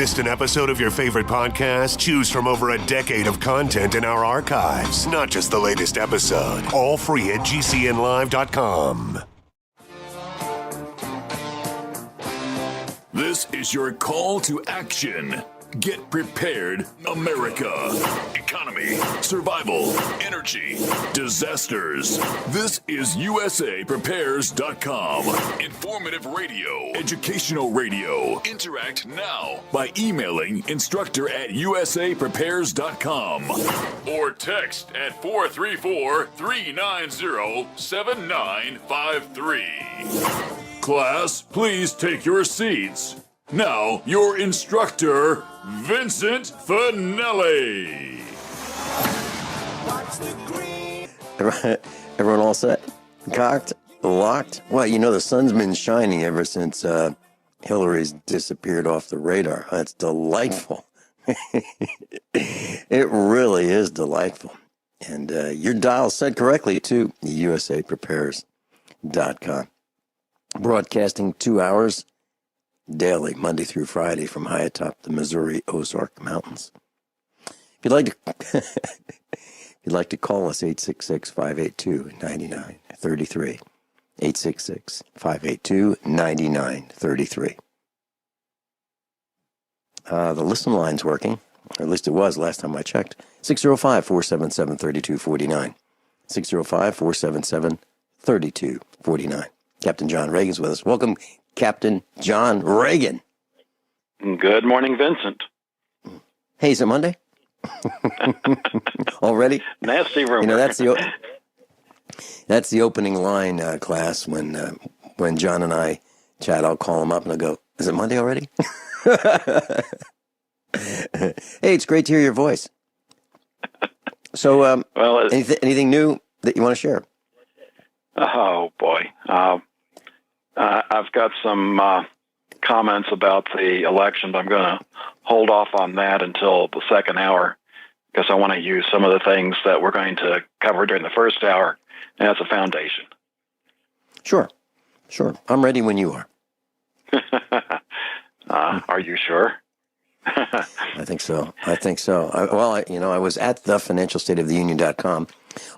Missed an episode of your favorite podcast? Choose from over a decade of content in our archives, not just the latest episode. All free at GCNlive.com. This is your call to action. Get prepared, America. Economy, survival, energy, disasters. This is USAPrepares.com. Informative radio, educational radio. Interact now by emailing instructor@USAPrepares.com or text at 434-390-7953. Class, please take your seats. Now, your instructor, Vincent Finelli. Everyone all set? Cocked? Locked? Well, you know, the sun's been shining ever since Hillary's disappeared off the radar. That's delightful. It really is delightful. And your dial set correctly to USAPrepares.com. Broadcasting 2 hours daily, Monday through Friday, from high atop the Missouri Ozark Mountains. If you'd like to call us, 866-582-9933. 866-582-9933. The listen line's working, or at least it was last time I checked. 605-477-3249. 605-477-3249. Captain John Ragan's with us. Welcome, Captain John Ragan. Good morning, Vincent. Hey, is it Monday? Already? Nasty rumor. You know, that's the opening line, class. When John and I chat, I'll call him up and I'll go, "Is it Monday already?" Hey, it's great to hear your voice. So, anything new that you want to share? Oh boy, I've got some comments about the election, but I'm going to hold off on that until the second hour because I want to use some of the things that we're going to cover during the first hour as a foundation. Sure. I'm ready when you are. Are you sure? I think so. I was at thefinancialstateoftheunion.com.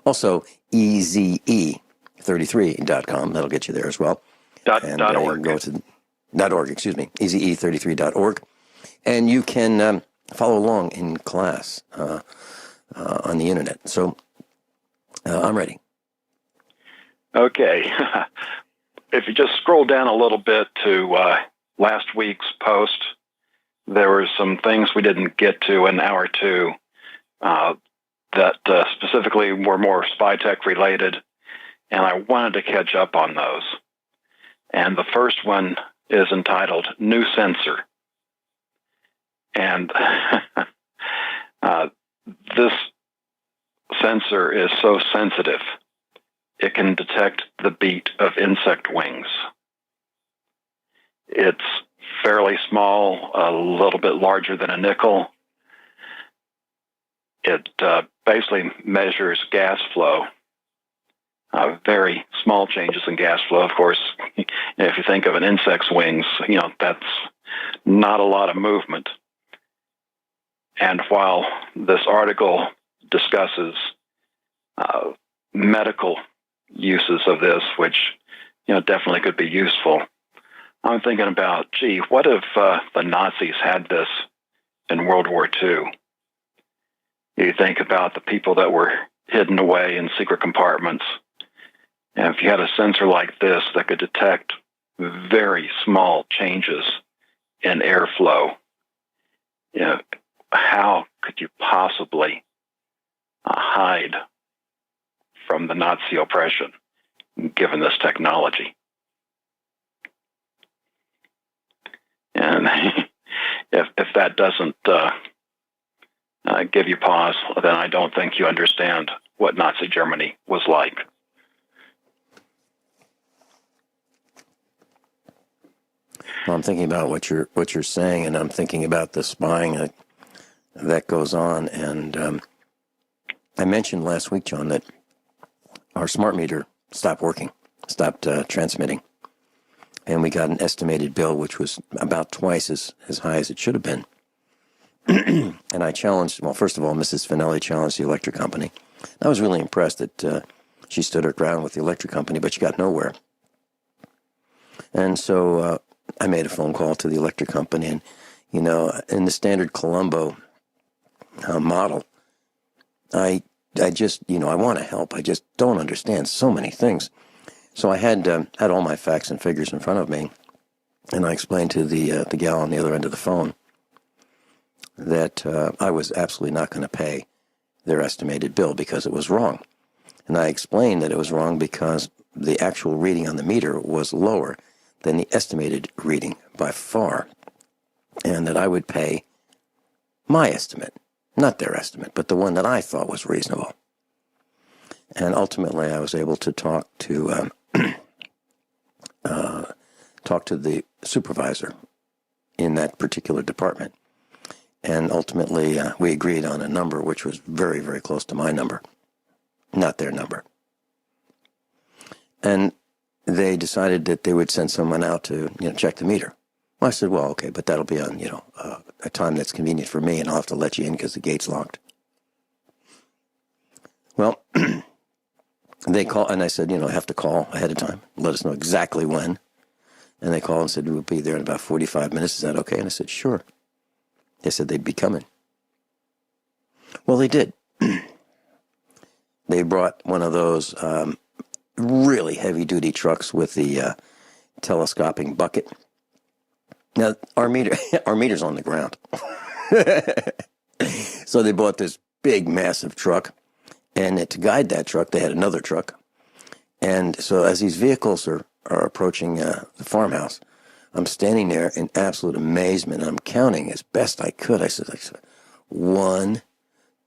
Also, EZE33.com. That'll get you there as well. .org. Go to .org, EZE33.org. And you can follow along in class on the internet. So I'm ready. Okay. If you just scroll down a little bit to last week's post, there were some things we didn't get to in hour two that specifically were more spy tech related, and I wanted to catch up on those. And the first one is entitled New Sensor. And this sensor is so sensitive, it can detect the beat of insect wings. It's fairly small, a little bit larger than a nickel. It basically measures gas flow. Very small changes in gas flow. Of course, if you think of an insect's wings, that's not a lot of movement. And while this article discusses medical uses of this, which definitely could be useful, I'm thinking about, what if the Nazis had this in World War II? You think about the people that were hidden away in secret compartments. And if you had a sensor like this that could detect very small changes in airflow, how could you possibly hide from the Nazi oppression given this technology? And if that doesn't give you pause, then I don't think you understand what Nazi Germany was like. Well, I'm thinking about what you're saying, and I'm thinking about the spying that goes on. And I mentioned last week, John, that our smart meter stopped working, stopped transmitting. and we got an estimated bill which was about twice as high as it should have been. And I challenged, well, first of all, Mrs. Finelli challenged the electric company. I was really impressed that she stood her ground with the electric company, but she got nowhere. And so I made a phone call to the electric company, and, you know, in the standard Colombo model, I just, you know, I want to help. I just don't understand so many things. So I had all my facts and figures in front of me, and I explained to the gal on the other end of the phone that I was absolutely not going to pay their estimated bill because it was wrong. And I explained that it was wrong because the actual reading on the meter was lower than the estimated reading by far, and that I would pay my estimate, not their estimate, but the one that I thought was reasonable. And ultimately, I was able to talk to the supervisor in that particular department. And ultimately, we agreed on a number which was very, very close to my number, not their number. And they decided that they would send someone out to, you know, check the meter. Well, I said, well, okay, but that'll be on, you know, a time that's convenient for me, and I'll have to let you in because the gate's locked. Well, they called, and I said, you know, I have to call ahead of time, let us know exactly when. And they called and said, we'll be there in about 45 minutes. Is that okay? And I said, sure. They said they'd be coming. Well, they did. They brought one of those really heavy-duty trucks with the telescoping bucket. Now, our meter's on the ground. So they bought this big, massive truck. And to guide that truck, they had another truck. And so as these vehicles are approaching the farmhouse, I'm standing there in absolute amazement. And I'm counting as best I could. I said, 1,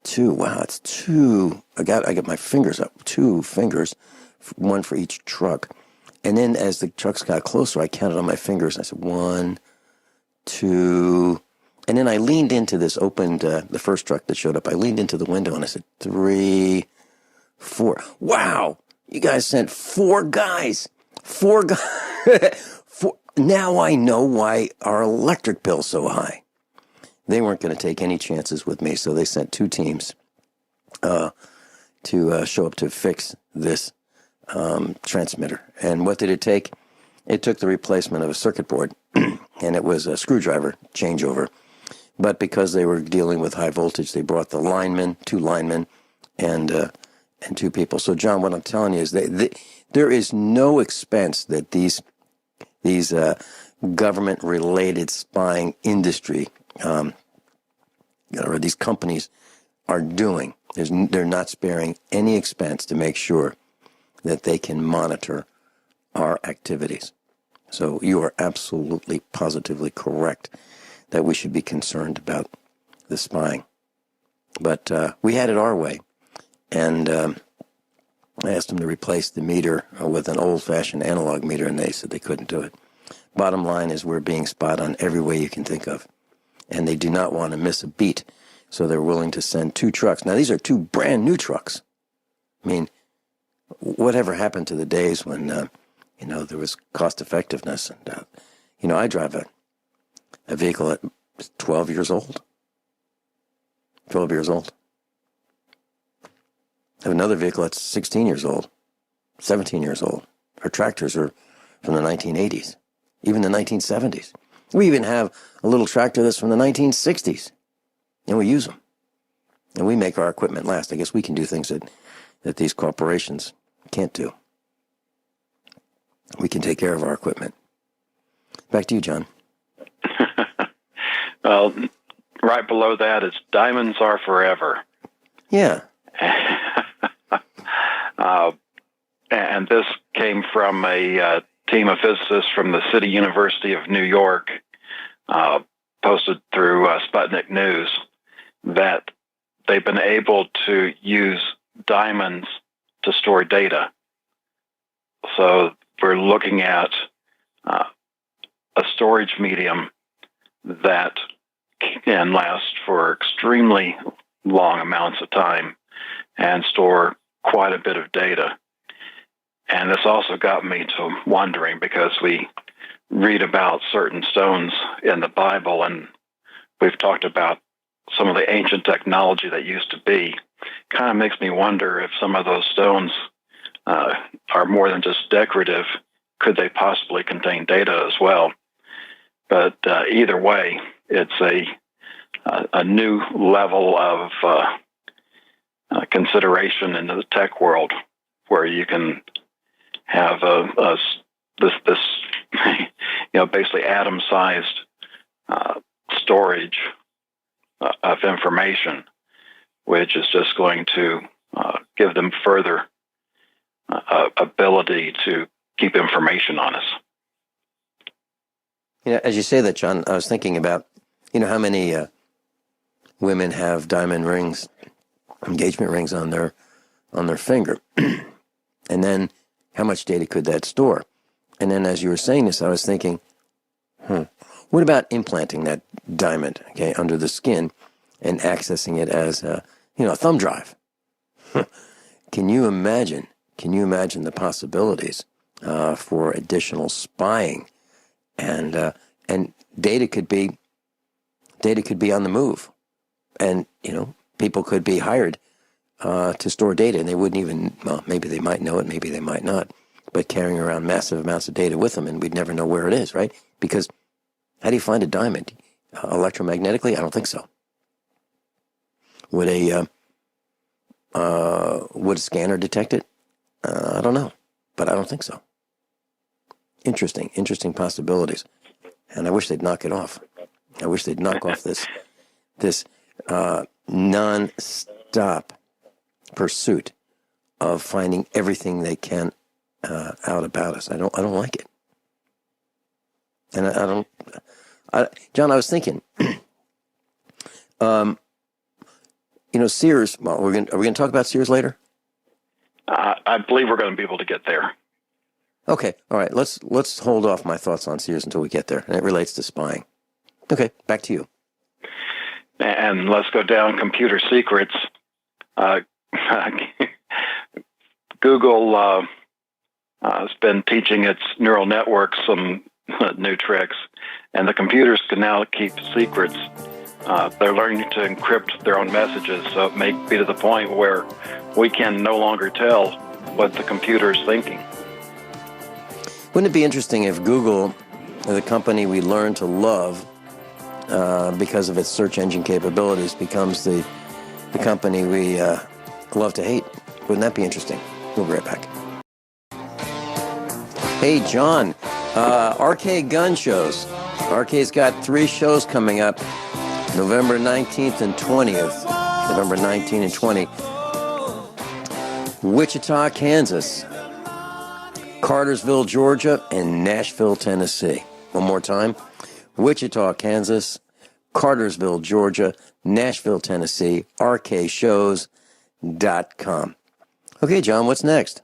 2. Wow, it's 2. I got my fingers up. 2 fingers, one for each truck. And then as the trucks got closer, I counted on my fingers. I said, 1, 2. And then I leaned into this, opened the first truck that showed up. I leaned into the window and I said, 3, 4. Wow, you guys sent 4 guys. 4 guys. 4. Now I know why our electric bill's so high. They weren't going to take any chances with me, so they sent 2 teams to show up to fix this transmitter. And what did it take? It took the replacement of a circuit board, and it was a screwdriver changeover. But because they were dealing with high voltage, they brought the linemen, 2 linemen, and 2 people. So, John, what I'm telling you is there is no expense that these government-related spying industry or these companies are doing. They're not sparing any expense to make sure that they can monitor our activities. So you are absolutely, positively correct that we should be concerned about the spying. But we had it our way, and I asked them to replace the meter with an old-fashioned analog meter, and they said they couldn't do it. Bottom line is we're being spied on every way you can think of, and they do not want to miss a beat, so they're willing to send 2 trucks. Now, these are 2 brand-new trucks. I mean, whatever happened to the days when, there was cost-effectiveness? And, I drive a vehicle at 12 years old. 12 years old. I have another vehicle that's 16 years old, 17 years old. Our tractors are from the 1980s, even the 1970s. We even have a little tractor that's from the 1960s, and we use them. And we make our equipment last. I guess we can do things that these corporations can't do. We can take care of our equipment. Back to you, John. Well, right below that is diamonds are forever. Yeah. And this came from a team of physicists from the City University of New York, posted through Sputnik News, that they've been able to use diamonds to store data. So we're looking at a storage medium that can last for extremely long amounts of time and store quite a bit of data. And this also got me to wondering, because we read about certain stones in the Bible, and we've talked about some of the ancient technology that used to be, kind of makes me wonder if some of those stones are more than just decorative. Could they possibly contain data as well? But either way, it's a new level of consideration in the tech world, where you can have this basically atom-sized storage of information, which is just going to give them further ability to keep information on us. As you say that, John, I was thinking about, how many women have diamond rings, engagement rings on their finger, and then how much data could that store? And then as you were saying this, I was thinking, what about implanting that diamond, under the skin and accessing it as a thumb drive? Can you imagine the possibilities for additional spying, and data could be on the move, and people could be hired to store data, and they wouldn't even, maybe they might know it, maybe they might not, but carrying around massive amounts of data with them, and we'd never know where it is, right? Because how do you find a diamond? Electromagnetically? I don't think so. Would a scanner detect it? I don't know, but I don't think so. Interesting possibilities, and I wish they'd knock it off. I wish they'd knock off this non-stop pursuit of finding everything they can out about us. I don't like it, and John, I was thinking, Sears. Well, are we going to talk about Sears later? I believe we're going to be able to get there. Okay, all right. Let's hold off my thoughts on Sears until we get there, and it relates to spying. Okay, back to you. And let's go down computer secrets. Google has been teaching its neural networks some new tricks, and the computers can now keep secrets. They're learning to encrypt their own messages, so it may be to the point where we can no longer tell what the computer is thinking. Wouldn't it be interesting if Google, the company we learn to love because of its search engine capabilities, becomes the company we love to hate? Wouldn't that be interesting? We'll be right back. Hey, John, RK Gun Shows. RK's got 3 shows coming up, November 19th and 20th. November 19 and 20. Wichita, Kansas, Cartersville, Georgia, and Nashville, Tennessee. One more time. Wichita, Kansas, Cartersville, Georgia, Nashville, Tennessee, rkshows.com. Okay, John, what's next?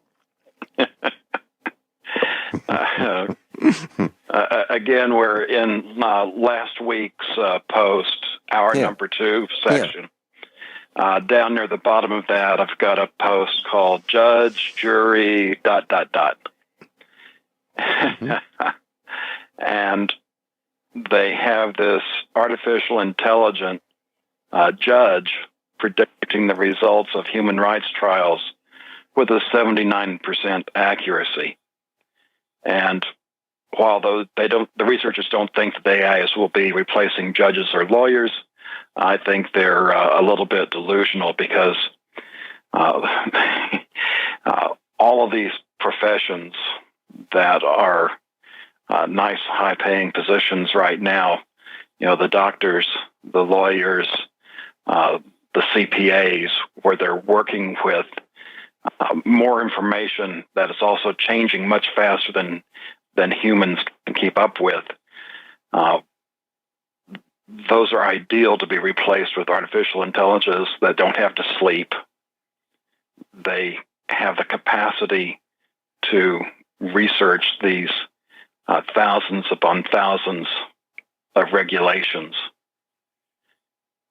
Again, we're in last week's post, hour number 2 section. Down near the bottom of that, I've got a post called Judge, Jury, ... And they have this artificial intelligent judge predicting the results of human rights trials with a 79% accuracy. And while the researchers don't think that the AIs will be replacing judges or lawyers, I think they're a little bit delusional, because all of these professions that are nice, high-paying positions right now, the doctors, the lawyers, the CPAs, where they're working with more information that is also changing much faster than humans can keep up with. Those are ideal to be replaced with artificial intelligence that don't have to sleep. They have the capacity to research these thousands upon thousands of regulations.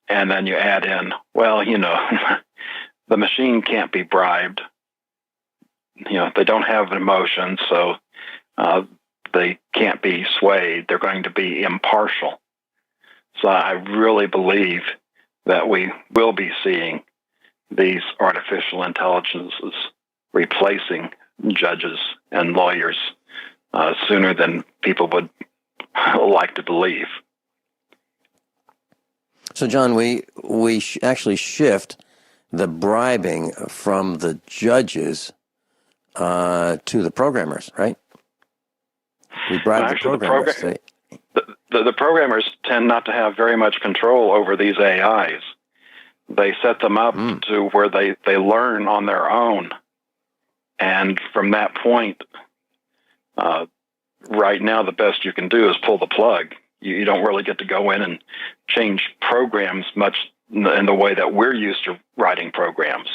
And then you add in, the machine can't be bribed. They don't have an emotion, so they can't be swayed. They're going to be impartial. So I really believe that we will be seeing these artificial intelligences replacing judges and lawyers sooner than people would like to believe. So, John, we actually shift the bribing from the judges to the programmers, right? We bribe the programmers. The programmers tend not to have very much control over these AIs. They set them up to where they learn on their own. And from that point, right now, the best you can do is pull the plug. You don't really get to go in and change programs much in the way that we're used to writing programs.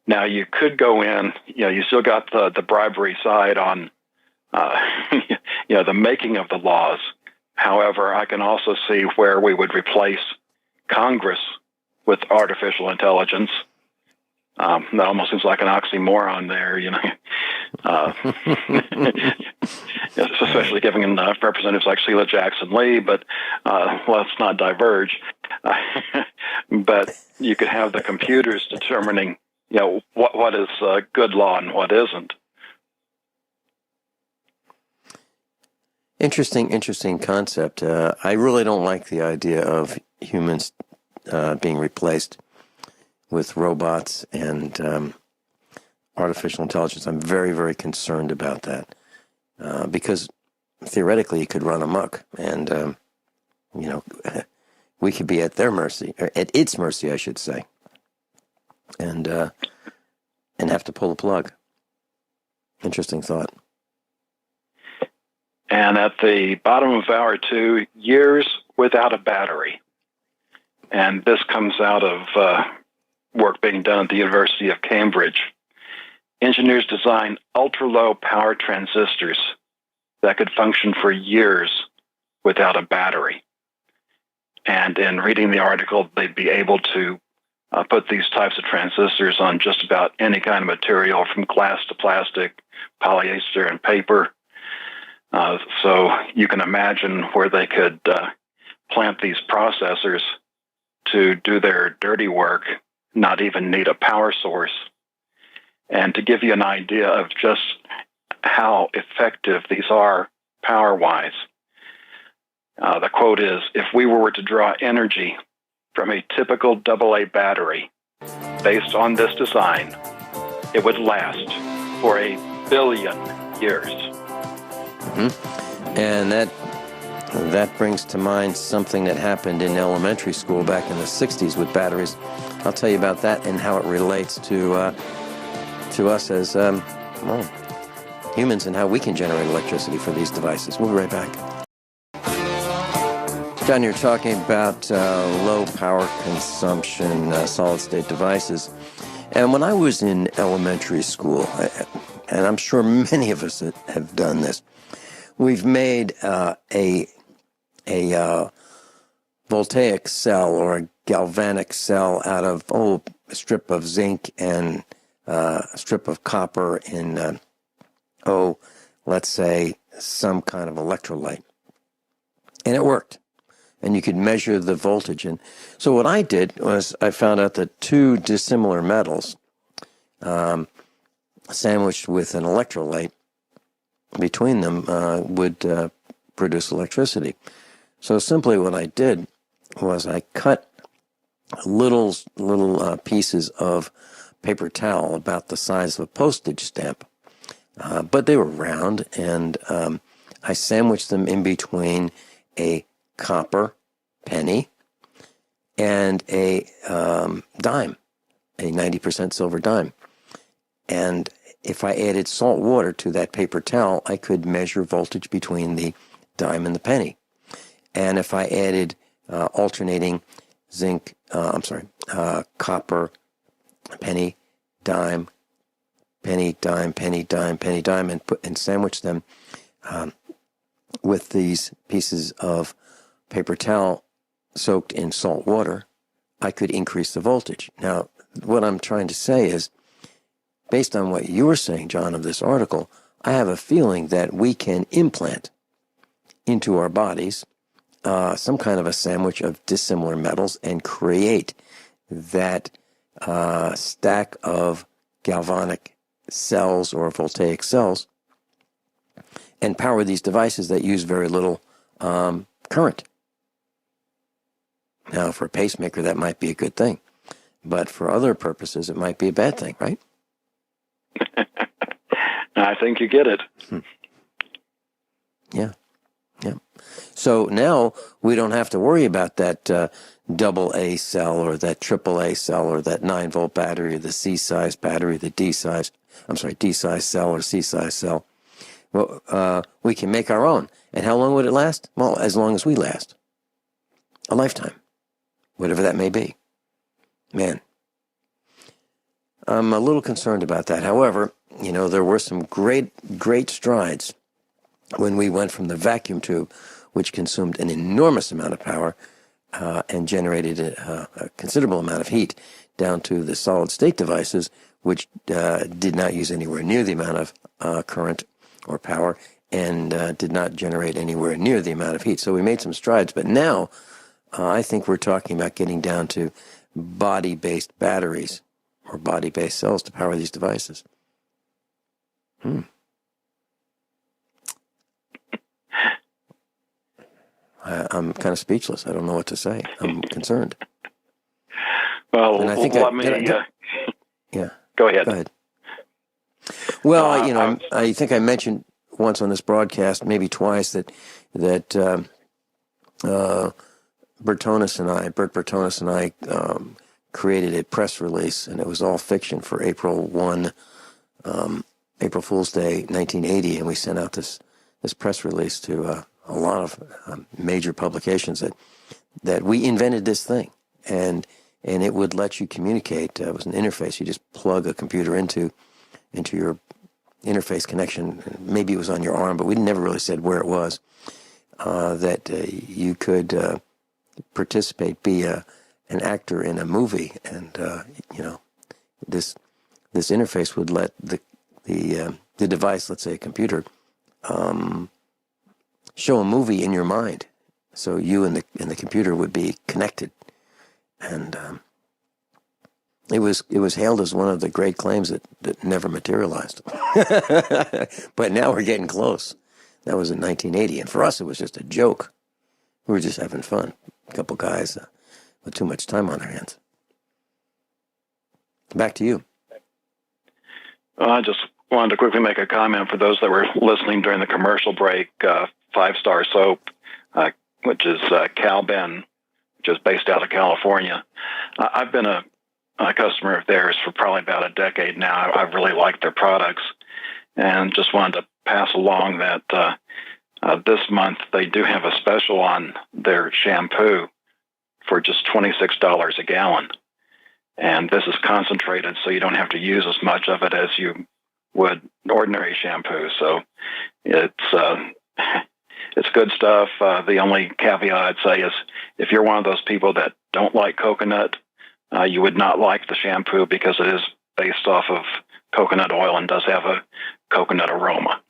Now, you could go in, you still got the bribery side on, the making of the laws. However, I can also see where we would replace Congress with artificial intelligence. That almost seems like an oxymoron there, especially given representatives like Sheila Jackson Lee, but let's not diverge. But you could have the computers determining, what is good law and what isn't. Interesting concept. I really don't like the idea of humans being replaced with robots and artificial intelligence. I'm very, very concerned about that because theoretically it could run amok, and we could be at their mercy, or at its mercy, I should say, and have to pull the plug. Interesting thought. And at the bottom of hour 2, years without a battery. And this comes out of work being done at the University of Cambridge. Engineers design ultra-low power transistors that could function for years without a battery. And in reading the article, they'd be able to put these types of transistors on just about any kind of material, from glass to plastic, polyester, and paper. So you can imagine where they could plant these processors to do their dirty work, not even need a power source. And to give you an idea of just how effective these are power-wise, the quote is, if we were to draw energy from a typical AA battery based on this design, it would last for 1 billion years. Mm-hmm. And that brings to mind something that happened in elementary school back in the 60s with batteries. I'll tell you about that and how it relates to us as humans and how we can generate electricity for these devices. We'll be right back. John, you're talking about low power consumption solid-state devices. And when I was in elementary school, and I'm sure many of us have done this, we've made a voltaic cell or a galvanic cell out of a strip of zinc and a strip of copper in let's say some kind of electrolyte, and it worked. And you could measure the voltage. And so what I did was I found out that 2 dissimilar metals sandwiched with an electrolyte between them would produce electricity. So simply what I did was I cut little pieces of paper towel about the size of a postage stamp, but they were round, and I sandwiched them in between a copper penny and a dime, a 90% silver dime. And if I added salt water to that paper towel, I could measure voltage between the dime and the penny. And if I added alternating copper, penny, dime, penny, dime, penny, dime, penny, dime, and sandwich them with these pieces of paper towel soaked in salt water, I could increase the voltage. Now, what I'm trying to say is, based on what you were saying, John, of this article, I have a feeling that we can implant into our bodies some kind of a sandwich of dissimilar metals and create that stack of galvanic cells or voltaic cells and power these devices that use very little current. Now, for a pacemaker, that might be a good thing. But for other purposes, it might be a bad thing, right? I think you get it. Yeah. So now we don't have to worry about that double A cell or that triple A cell or that 9-volt battery or the C-size battery, the D-size cell or C-size cell. Well, we can make our own. And how long would it last? Well, as long as we last. A lifetime. Whatever that may be. Man, I'm a little concerned about that. However, there were some great strides when we went from the vacuum tube, which consumed an enormous amount of power and generated a considerable amount of heat, down to the solid-state devices, which did not use anywhere near the amount of current or power and did not generate anywhere near the amount of heat. So we made some strides, but now I think we're talking about getting down to body-based batteries or body-based cells to power these devices. I'm kind of speechless. I don't know what to say. I'm concerned. Well, and I think yeah. Go ahead. Well, I think I mentioned once on this broadcast, maybe twice, that Bert Bertonis and I created a press release, and it was all fiction for April Fool's Day, 1980, and we sent out this press release to a lot of major publications that we invented this thing, and it would let you communicate. It was an interface. You just plug a computer into your interface connection. Maybe it was on your arm, but we never really said where it was. That you could participate, be an actor in a movie, and this interface would let the device, let's say a computer, show a movie in your mind. So you and the computer would be connected, and it was hailed as one of the great claims that never materialized. But now we're getting close. That was in 1980, and for us it was just a joke. We were just having fun. A couple guys with too much time on their hands. Back to you. I just wanted to quickly make a comment for those that were listening during the commercial break. 5-Star Soap, which is Cal-Ben, which is based out of California. I've been a customer of theirs for probably about a decade now. I've really liked their products, and just wanted to pass along that this month they do have a special on their shampoo for just $26 a gallon. And this is concentrated, so you don't have to use as much of it as you would ordinary shampoo. So it's good stuff. The only caveat I'd say is if you're one of those people that don't like coconut, you would not like the shampoo because it is based off of coconut oil and does have a coconut aroma.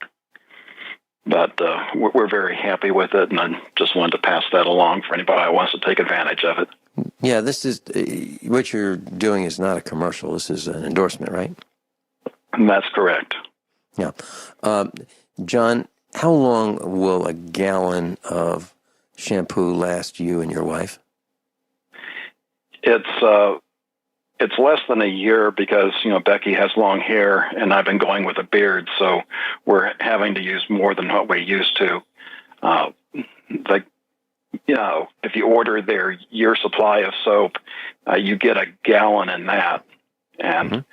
But we're very happy with it, and I just wanted to pass that along for anybody who wants to take advantage of it. Yeah, this is what you're doing is not a commercial. This is an endorsement, right? That's correct. Yeah. John, how long will a gallon of shampoo last you and your wife? It's less than a year because, Becky has long hair and I've been going with a beard, so we're having to use more than what we used to. If you order their year supply of soap, you get a gallon in that. And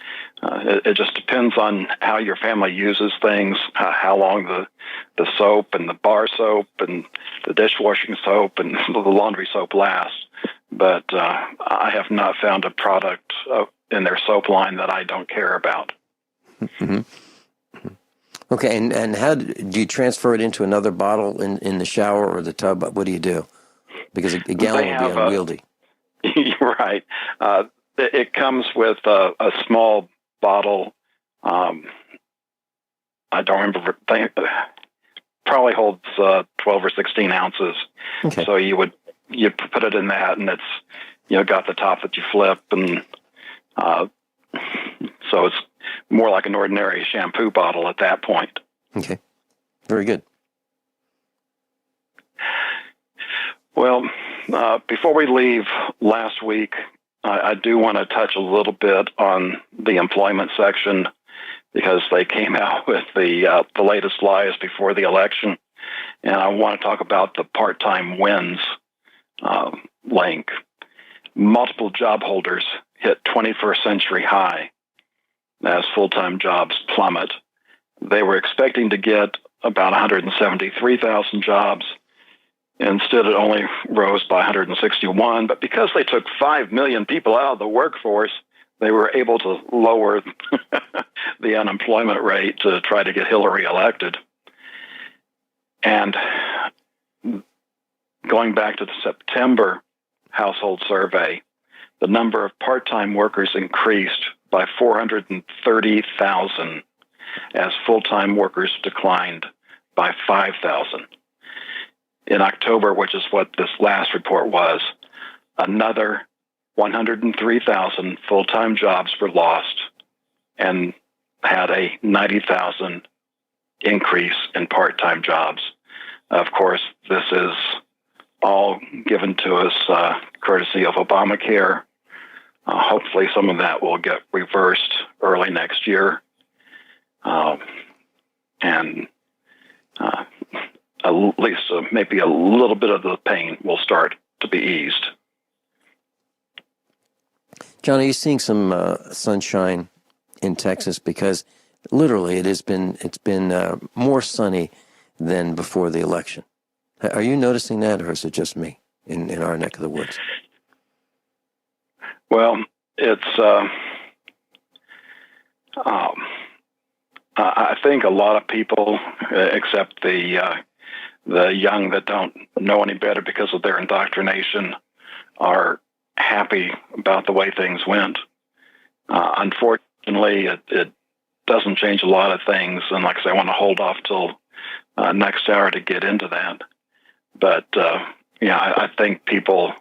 it just depends on how your family uses things, how long the soap and the bar soap and the dishwashing soap and the laundry soap lasts. But I have not found a product in their soap line that I don't care about. Mm-hmm. Okay, and how do you transfer it into another bottle in the shower or the tub? What do you do? Because a gallon will be unwieldy. You're right. It comes with a small bottle. I don't remember. Probably holds 12 or 16 ounces. Okay. So you put it in that, and it's got the top that you flip, and so it's more like an ordinary shampoo bottle at that point. Okay. Very good. Well, before we leave last week, I do want to touch a little bit on the employment section, because they came out with the latest lies before the election. And I want to talk about the part-time wins link. Multiple job holders hit 21st century high as full-time jobs plummet. They were expecting to get about 173,000 jobs. Instead, it only rose by 161. But because they took 5 million people out of the workforce, they were able to lower the unemployment rate to try to get Hillary elected. And going back to the September household survey, the number of part-time workers increased by 430,000 as full-time workers declined by 5,000. In October, which is what this last report was, another 103,000 full-time jobs were lost and had a 90,000 increase in part-time jobs. Of course, this is all given to us courtesy of Obamacare. Hopefully some of that will get reversed early next year. And at least maybe a little bit of the pain will start to be eased. John, are you seeing some sunshine in Texas? Because literally it's been more sunny than before the election. Are you noticing that, or is it just me in our neck of the woods? Well, it's I think a lot of people, except the young that don't know any better because of their indoctrination, are happy about the way things went. Unfortunately, it doesn't change a lot of things, and like I say, I want to hold off till next hour to get into that. But I think people,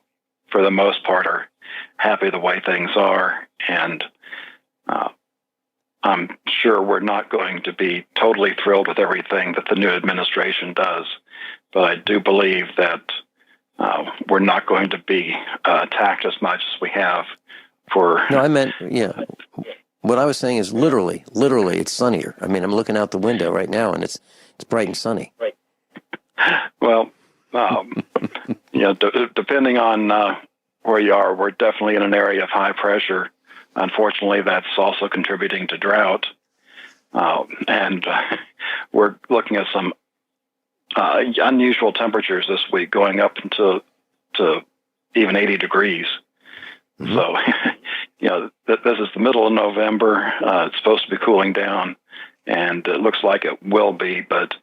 for the most part, are happy the way things are, and I'm sure we're not going to be totally thrilled with everything that the new administration does, but I do believe that we're not going to be attacked as much as we have for... No, I meant, what I was saying is literally, it's sunnier. I mean, I'm looking out the window right now, and it's bright and sunny. Right. Well, depending on where you are, we're definitely in an area of high pressure. Unfortunately, that's also contributing to drought. And we're looking at some unusual temperatures this week, going up to even 80 degrees. Mm-hmm. So, this is the middle of November. It's supposed to be cooling down, and it looks like it will be, but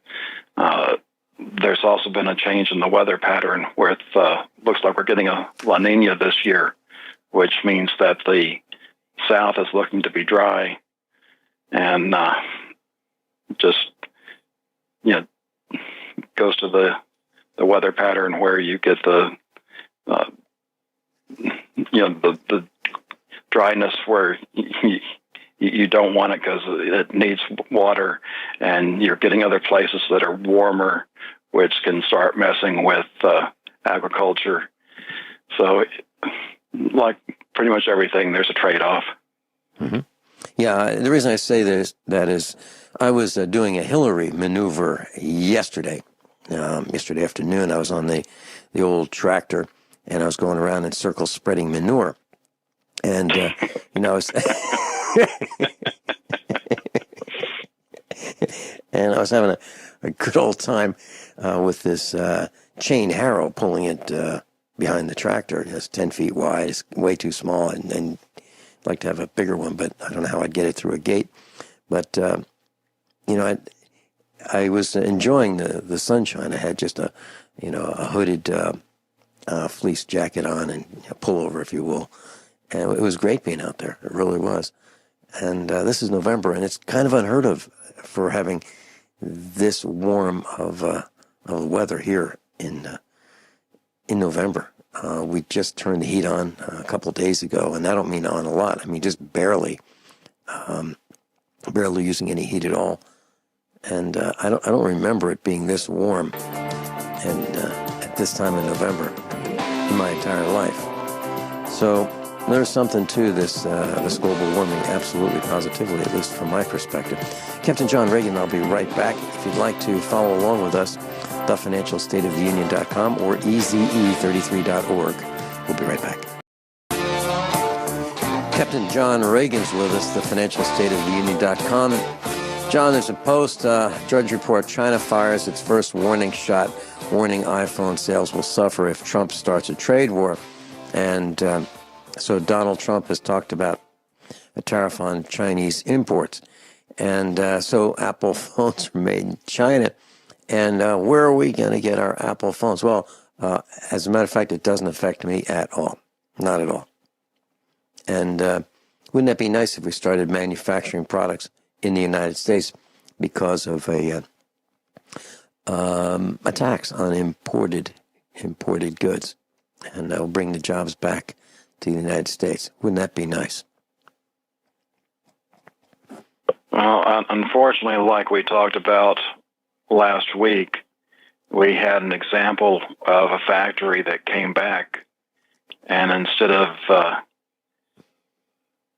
there's also been a change in the weather pattern where it looks like we're getting a La Nina this year, which means that the South is looking to be dry, and goes to the weather pattern where you get the dryness where you don't want it because it needs water, and you're getting other places that are warmer, which can start messing with agriculture. So, like pretty much everything, there's a trade-off. Mm-hmm. Yeah, the reason I say that is I was doing a Hillary maneuver yesterday afternoon. I was on the old tractor, and I was going around in circles spreading manure. And, I was... and I was having a good old time with this chain harrow pulling it behind the tractor. It's 10 feet wide. It's way too small, and I'd like to have a bigger one, but I don't know how I'd get it through a gate. But, I was enjoying the sunshine. I had just a hooded fleece jacket on and a pullover, if you will. And it was great being out there. It really was. And this is November, and it's kind of unheard of for having this warm of weather here in November. We just turned the heat on a couple of days ago, and I don't mean on a lot. I mean just barely using any heat at all. And I don't remember it being this warm and at this time in November in my entire life. So there's something to this global warming, absolutely, positively, at least from my perspective. Captain John Ragan, I'll be right back. If you'd like to follow along with us, thefinancialstateoftheunion.com or eze33.org. We'll be right back. Captain John Ragan's with us, thefinancialstateoftheunion.com. John, there's a post, Drudge Report, China fires its first warning shot, warning iPhone sales will suffer if Trump starts a trade war. And so Donald Trump has talked about a tariff on Chinese imports. And so Apple phones are made in China. And where are we going to get our Apple phones? Well, as a matter of fact, it doesn't affect me at all. Not at all. And wouldn't that be nice if we started manufacturing products in the United States because of a tax on imported goods, and that will bring the jobs back to the United States. Wouldn't that be nice? Well, unfortunately, like we talked about last week, we had an example of a factory that came back, and instead of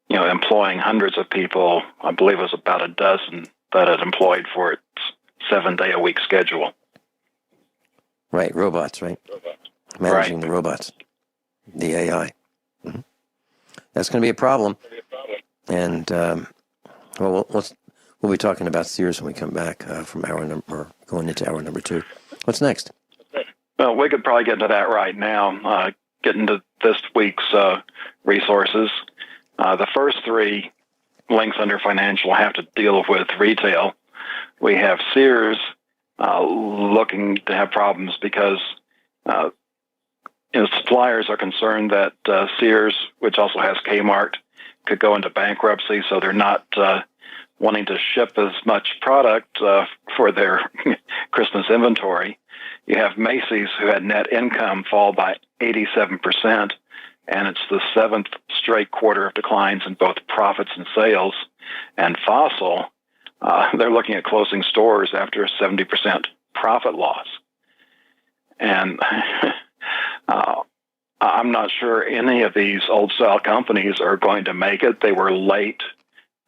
employing hundreds of people, I believe it was about a dozen that it employed for its 7-day-a-week schedule. Right, robots, right? Managing the robots, the AI. Mm-hmm. That's going to be a problem. And, we'll be talking about Sears when we come back from going into hour number 2. What's next? Well, we could probably get into that right now. Get into this week's resources. The first 3 links under financial have to deal with retail. We have Sears looking to have problems because suppliers are concerned that Sears, which also has Kmart, could go into bankruptcy, so they're not wanting to ship as much product for their Christmas inventory. You have Macy's, who had net income fall by 87%, and it's the 7th straight quarter of declines in both profits and sales. And Fossil, they're looking at closing stores after a 70% profit loss. And I'm not sure any of these old-style companies are going to make it. They were late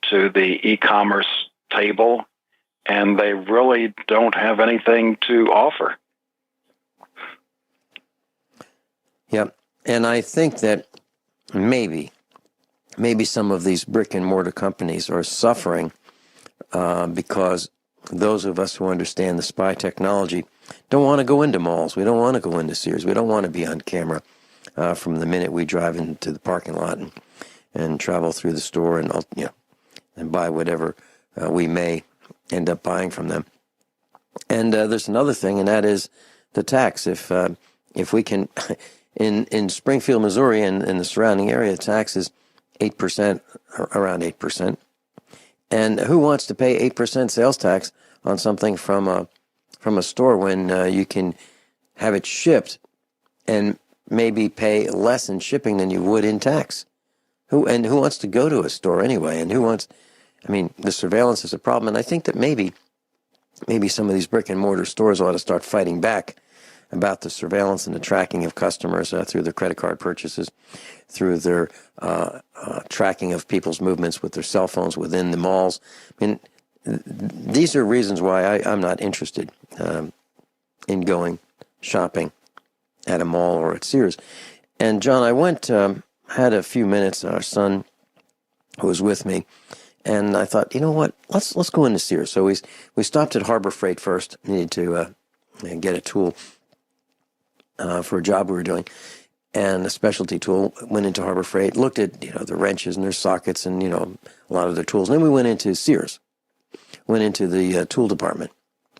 to the e-commerce table, and they really don't have anything to offer. Yep. And I think that maybe some of these brick and mortar companies are suffering because those of us who understand the spy technology don't want to go into malls. We don't want to go into Sears. We don't want to be on camera from the minute we drive into the parking lot and travel through the store and buy whatever we may end up buying from them. And there's another thing, and that is the tax. If we can, in Springfield, Missouri, and in the surrounding area, the tax is 8%, around 8%. And who wants to pay 8% sales tax on something from a store when you can have it shipped and maybe pay less in shipping than you would in tax? Who wants to go to a store anyway? And the surveillance is a problem. And I think that maybe some of these brick and mortar stores ought to start fighting back about the surveillance and the tracking of customers through their credit card purchases, through their tracking of people's movements with their cell phones within the malls. I mean, these are reasons why I'm not interested in going shopping at a mall or at Sears. And John, I went, had a few minutes. Our son, who was with me, and I thought, you know what? Let's go into Sears. So we stopped at Harbor Freight first. Needed to get a tool for a job we were doing, and a specialty tool. Went into Harbor Freight, looked at the wrenches and their sockets and a lot of their tools. And then we went into Sears, went into the tool department,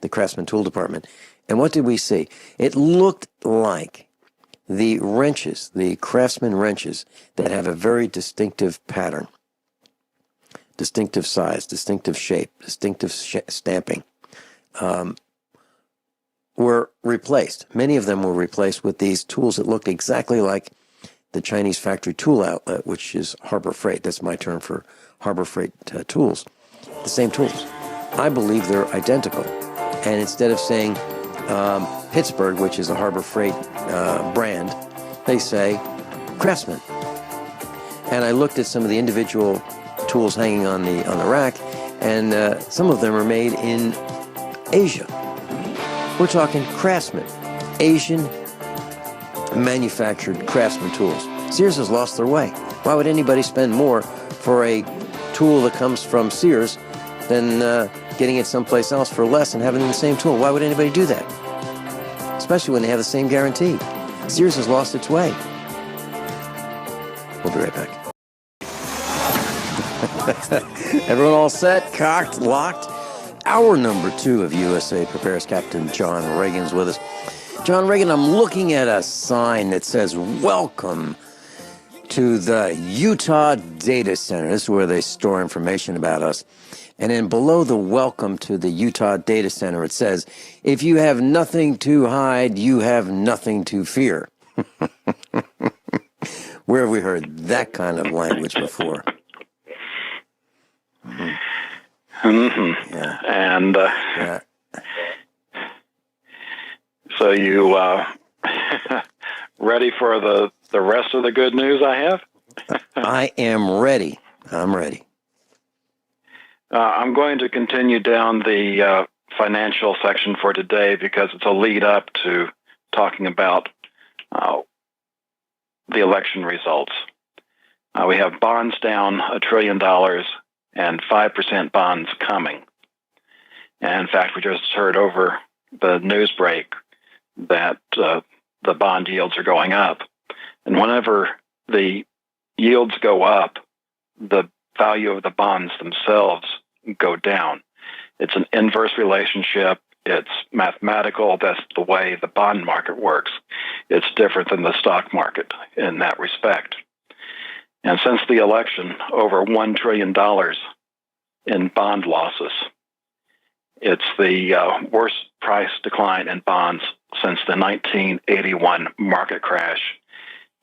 the Craftsman tool department. And what did we see? It looked like the wrenches, the Craftsman wrenches that have a very distinctive pattern. distinctive size, distinctive shape, distinctive stamping, were replaced. Many of them were replaced with these tools that looked exactly like the Chinese factory tool outlet, which is Harbor Freight. That's my term for Harbor Freight tools. The same tools. I believe they're identical. And instead of saying Pittsburgh, which is a Harbor Freight brand, they say Craftsman. And I looked at some of the individual tools hanging on the rack, and some of them are made in Asia. We're talking Craftsman, Asian manufactured Craftsman tools. Sears has lost their way. Why would anybody spend more for a tool that comes from Sears than getting it someplace else for less and having the same tool? Why would anybody do that? Especially when they have the same guarantee. Sears has lost its way. We'll be right back. Everyone all set, cocked, locked? Hour number 2 of USA Prepares. Captain John Ragan's with us. John Ragan, I'm looking at a sign that says, "Welcome to the Utah Data Center." This is where they store information about us. And then below the welcome to the Utah Data Center, it says, "If you have nothing to hide, you have nothing to fear." Where have we heard that kind of language before? Yeah. And Yeah. so you ready for the rest of the good news I have? I am ready. I'm ready. I'm going to continue down the financial section for today because it's a lead up to talking about the election results. We have bonds down $1 trillion and 5% bonds coming. And in fact, we just heard over the news break that the bond yields are going up. And whenever the yields go up, the value of the bonds themselves go down. It's an inverse relationship. It's mathematical. That's the way the bond market works. It's different than the stock market in that respect. And since the election, over $1 trillion in bond losses. It's the worst price decline in bonds since the 1981 market crash,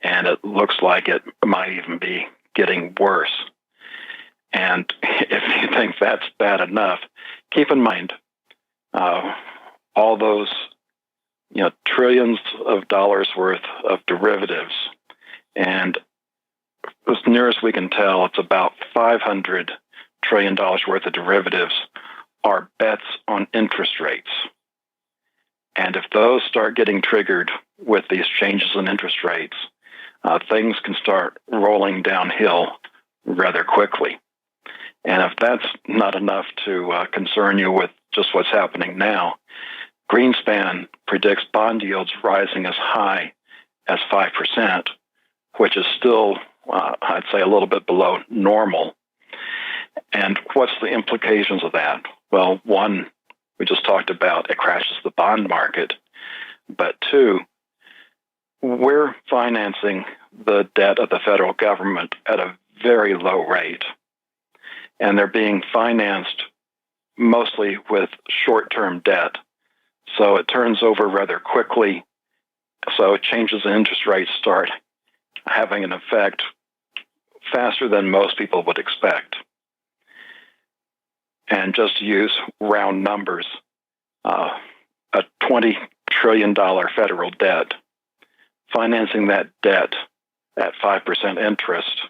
and it looks like it might even be getting worse. And if you think that's bad enough, keep in mind all those trillions of dollars worth of derivatives, and as near as we can tell, it's about $500 trillion worth of derivatives are bets on interest rates. And if those start getting triggered with these changes in interest rates, things can start rolling downhill rather quickly. And if that's not enough to concern you with just what's happening now, Greenspan predicts bond yields rising as high as 5%, which is still, I'd say, a little bit below normal. And what's the implications of that? Well, one, we just talked about, it crashes the bond market. But two, we're financing the debt of the federal government at a very low rate. And they're being financed mostly with short-term debt. So it turns over rather quickly. So changes in interest rates start having an effect faster than most people would expect. And just to use round numbers, a $20 trillion federal debt, financing that debt at 5% interest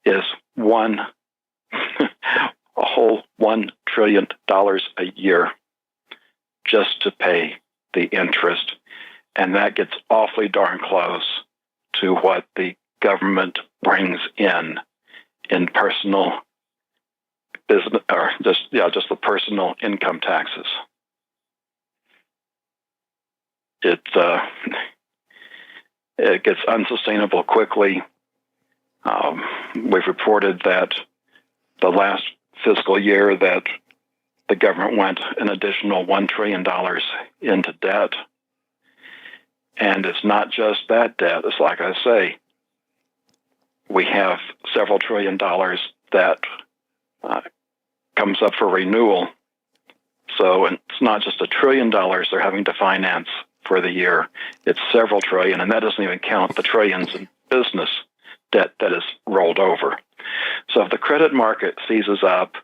is a whole $1 trillion a year just to pay the interest. And that gets awfully darn close to what the government brings in personal business, or just the personal income taxes. It gets unsustainable quickly. We've reported that the last fiscal year that the government went an additional $1 trillion into debt. And it's not just that debt. It's like I say, we have several $1 trillion that comes up for renewal. So it's not just $1 trillion they're having to finance for the year. It's several trillion, and that doesn't even count the trillions in business debt that is rolled over. So if the credit market seizes up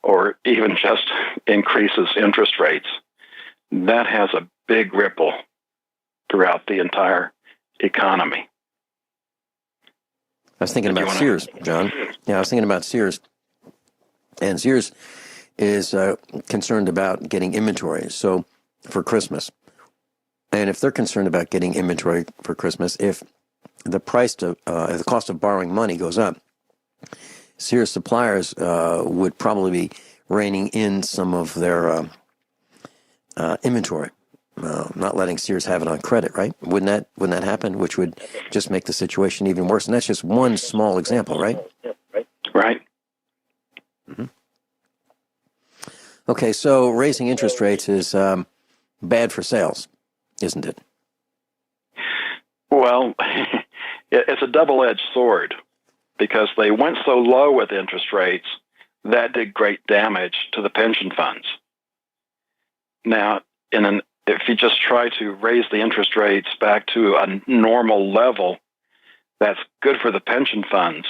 or even just increases interest rates, that has a big ripple throughout the entire economy. I was thinking about Sears, John. Yeah, I was thinking about Sears. And Sears is concerned about getting inventory so for Christmas. And if they're concerned about getting inventory for Christmas, if the the cost of borrowing money goes up, Sears suppliers would probably be reining in some of their inventory, not letting Sears have it on credit, right? Wouldn't that happen? Which would just make the situation even worse. And that's just one small example, right? Right. Mm-hmm. Okay, so raising interest rates is bad for sales, isn't it? Well, it's a double-edged sword because they went so low with interest rates that did great damage to the pension funds. Now, if you just try to raise the interest rates back to a normal level, that's good for the pension funds,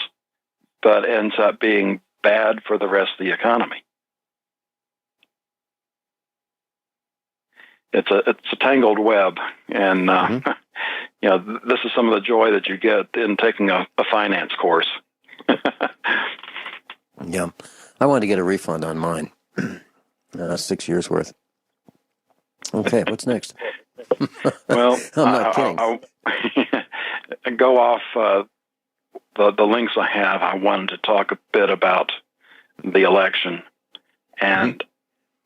but ends up being bad for the rest of the economy. It's a tangled web, and this is some of the joy that you get in taking a finance course. Yeah, I wanted to get a refund on mine, 6 years worth. Okay, what's next? Well, I'm not kidding. I'll go off the links I have. I wanted to talk a bit about the election, and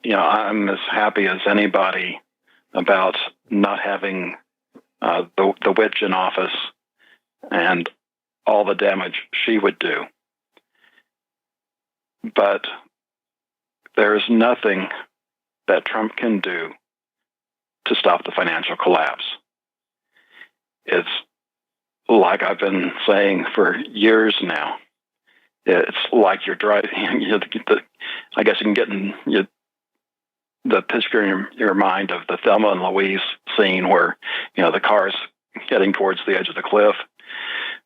I'm as happy as anybody about not having the witch in office and all the damage she would do. But there is nothing that Trump can do to stop the financial collapse. It's like I've been saying for years now. It's like you're driving. I guess you can get in the picture in your mind of the Thelma and Louise scene where the car's heading towards the edge of the cliff.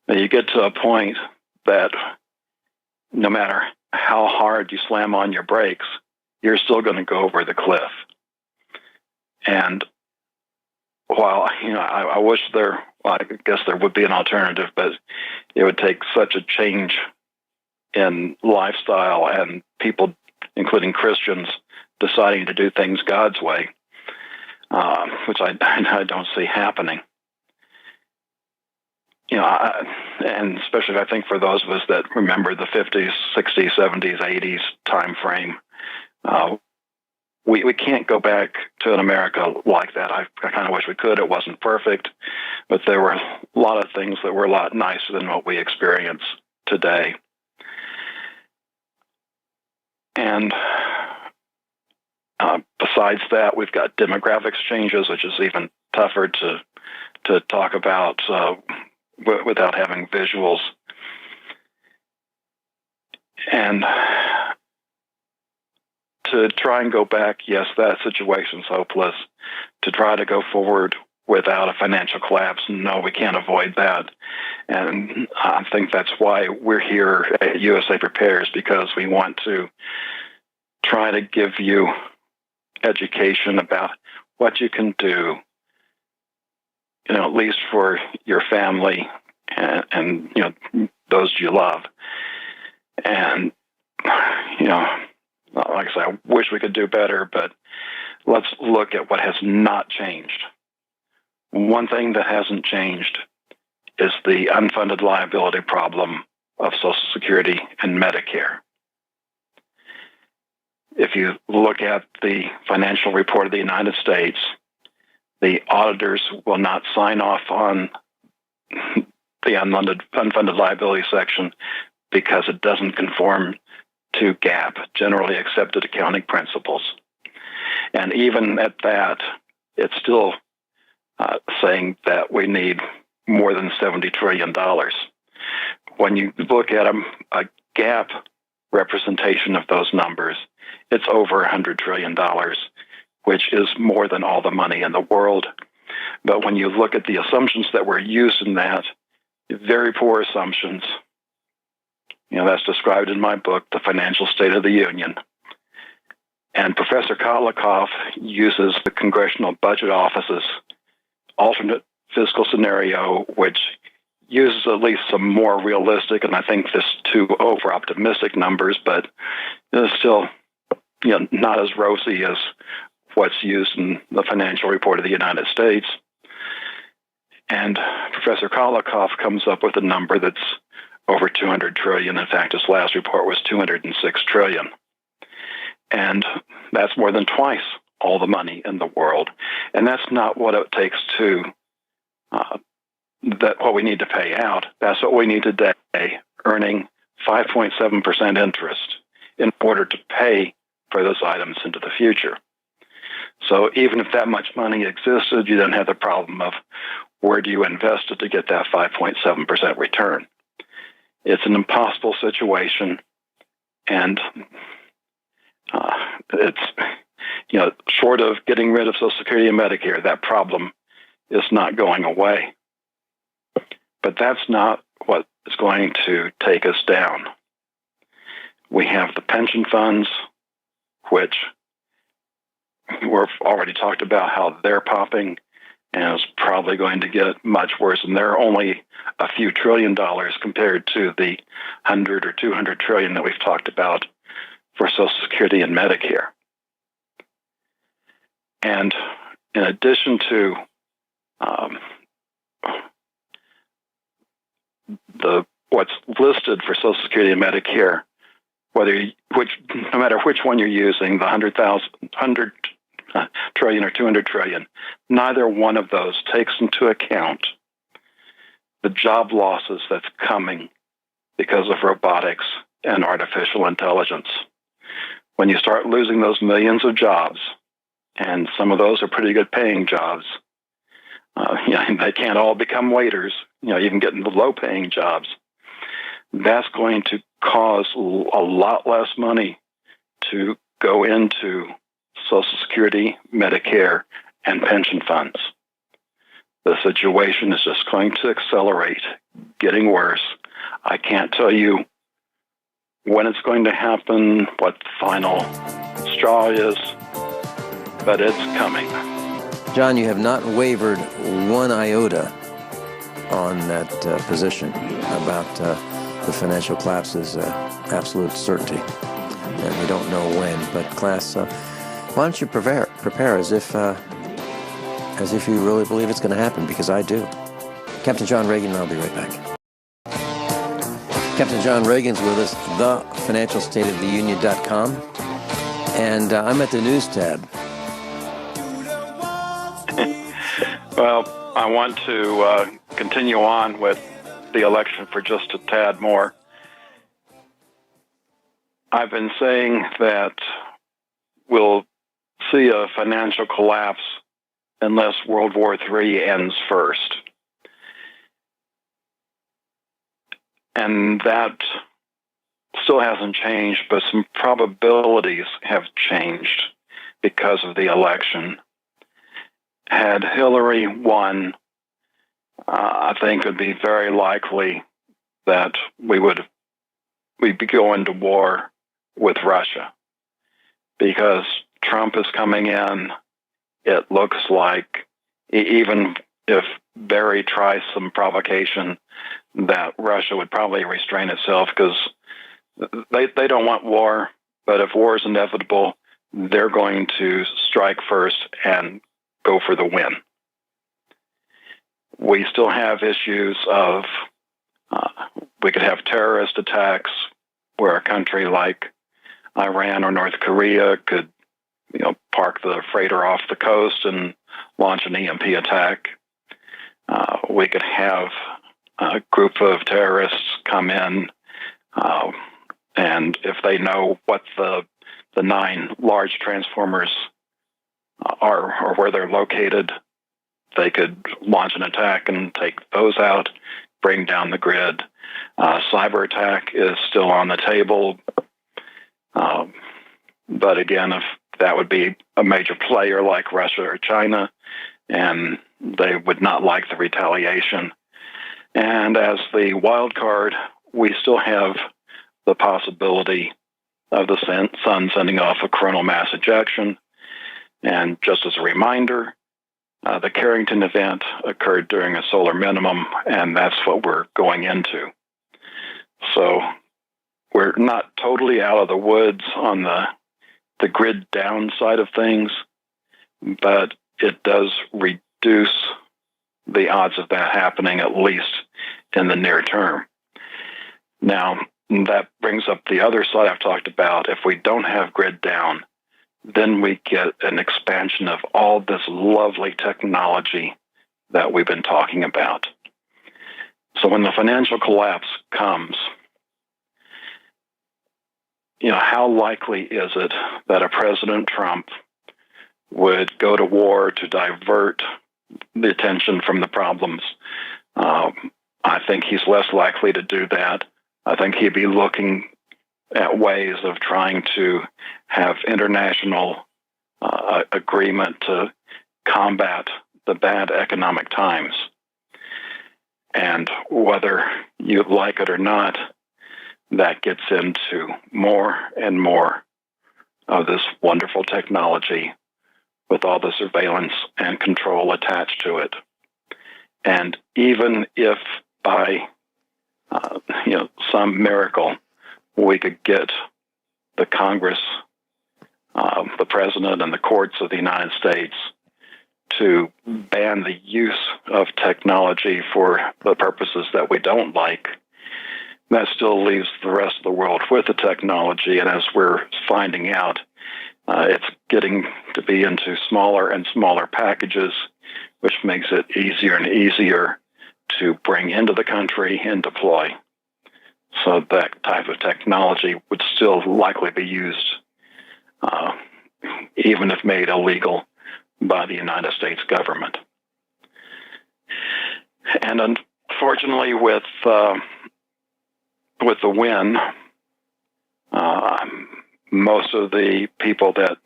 And you get to a point that no matter how hard you slam on your brakes, you're still going to go over the cliff. And while I wish I guess there would be an alternative, but it would take such a change in lifestyle and people, including Christians, deciding to do things God's way, which I don't see happening. And especially I think for those of us that remember the 50s, 60s, 70s, 80s time frame, we can't go back to an America like that. I kind of wish we could. It wasn't perfect, but there were a lot of things that were a lot nicer than what we experience today. And besides that, we've got demographics changes, which is even tougher to talk about without having visuals. And to try and go back, yes, that situation's hopeless. To try to go forward without a financial collapse, no, we can't avoid that. And I think that's why we're here at USA Prepares, because we want to try to give you education about what you can do, at least for your family and those you love. And, like I said, I wish we could do better, but let's look at what has not changed. One thing that hasn't changed is the unfunded liability problem of Social Security and Medicare. If you look at the financial report of the United States, the auditors will not sign off on the unfunded liability section because it doesn't conform to GAAP, generally accepted accounting principles. And even at that, it's still saying that we need more than $70 trillion. When you look at a GAAP representation of those numbers, it's over $100 trillion, which is more than all the money in the world. But when you look at the assumptions that were used in that, very poor assumptions. That's described in my book, The Financial State of the Union. And Professor Kotlikov uses the Congressional Budget Office's alternate fiscal scenario, which uses at least some more realistic, and I think this too over-optimistic numbers, but it's still not as rosy as what's used in the Financial Report of the United States. And Professor Kotlikov comes up with a number that's over 200 trillion. In fact, his last report was 206 trillion. And that's more than twice all the money in the world. And that's not what it takes to, what we need to pay out. That's what we need today, earning 5.7% interest in order to pay for those items into the future. So even if that much money existed, you then have the problem of where do you invest it to get that 5.7% return? It's an impossible situation, and it's, short of getting rid of Social Security and Medicare, that problem is not going away. But that's not what is going to take us down. We have the pension funds, which we've already talked about how they're popping, and it's probably going to get much worse. And they're only a few $1 trillion compared to the 100 or 200 trillion that we've talked about for Social Security and Medicare. And in addition to what's listed for Social Security and Medicare, no matter which one you're using, the 100 trillion or 200 trillion, neither one of those takes into account the job losses that's coming because of robotics and artificial intelligence. When you start losing those millions of jobs, and some of those are pretty good paying jobs, they can't all become waiters, even getting the low paying jobs. That's going to cause a lot less money to go into Social Security, Medicare, and pension funds. The situation is just going to accelerate, getting worse. I can't tell you when it's going to happen, what the final straw is, but it's coming. John, you have not wavered one iota on that position about the financial collapse is absolute certainty, and we don't know when. But class, why don't you prepare as if you really believe it's going to happen? Because I do. Captain John Ragan, and I'll be right back. Captain John Reagan's with us, thefinancialstateoftheunion.com, and I'm at the news tab. Well, I want to continue on with the election for just a tad more. I've been saying that we'll see a financial collapse unless World War III ends first. And that still hasn't changed, but some probabilities have changed because of the election. Had Hillary won, I think it would be very likely that we'd be going to war with Russia, because Trump is coming in. It looks like, even if Barry tries some provocation, that Russia would probably restrain itself, because they don't want war, but if war is inevitable, they're going to strike first and go for the win. We still have issues of, we could have terrorist attacks where a country like Iran or North Korea could, park the freighter off the coast and launch an EMP attack. We could have a group of terrorists come in, and if they know what the 9 large transformers are or where they're located, they could launch an attack and take those out, bring down the grid. Cyber attack is still on the table. But again, if that would be a major player like Russia or China, and they would not like the retaliation. And as the wild card, we still have the possibility of the sun sending off a coronal mass ejection. And just as a reminder, the Carrington event occurred during a solar minimum, and that's what we're going into. So we're not totally out of the woods on the grid down side of things, but it does reduce the odds of that happening, at least in the near term. Now, that brings up the other side I've talked about. If we don't have grid down, then we get an expansion of all this lovely technology that we've been talking about. So when the financial collapse comes, how likely is it that a President Trump would go to war to divert the attention from the problems? I think he's less likely to do that. I think he'd be looking at ways of trying to have international agreement to combat the bad economic times. And whether you like it or not, that gets into more and more of this wonderful technology with all the surveillance and control attached to it. And even if by some miracle we could get the Congress, the President, and the courts of the United States to ban the use of technology for the purposes that we don't like, that still leaves the rest of the world with the technology. And as we're finding out, it's getting to be into smaller and smaller packages, which makes it easier and easier to bring into the country and deploy. So that type of technology would still likely be used, even if made illegal by the United States government. And unfortunately, with the win, most of the people that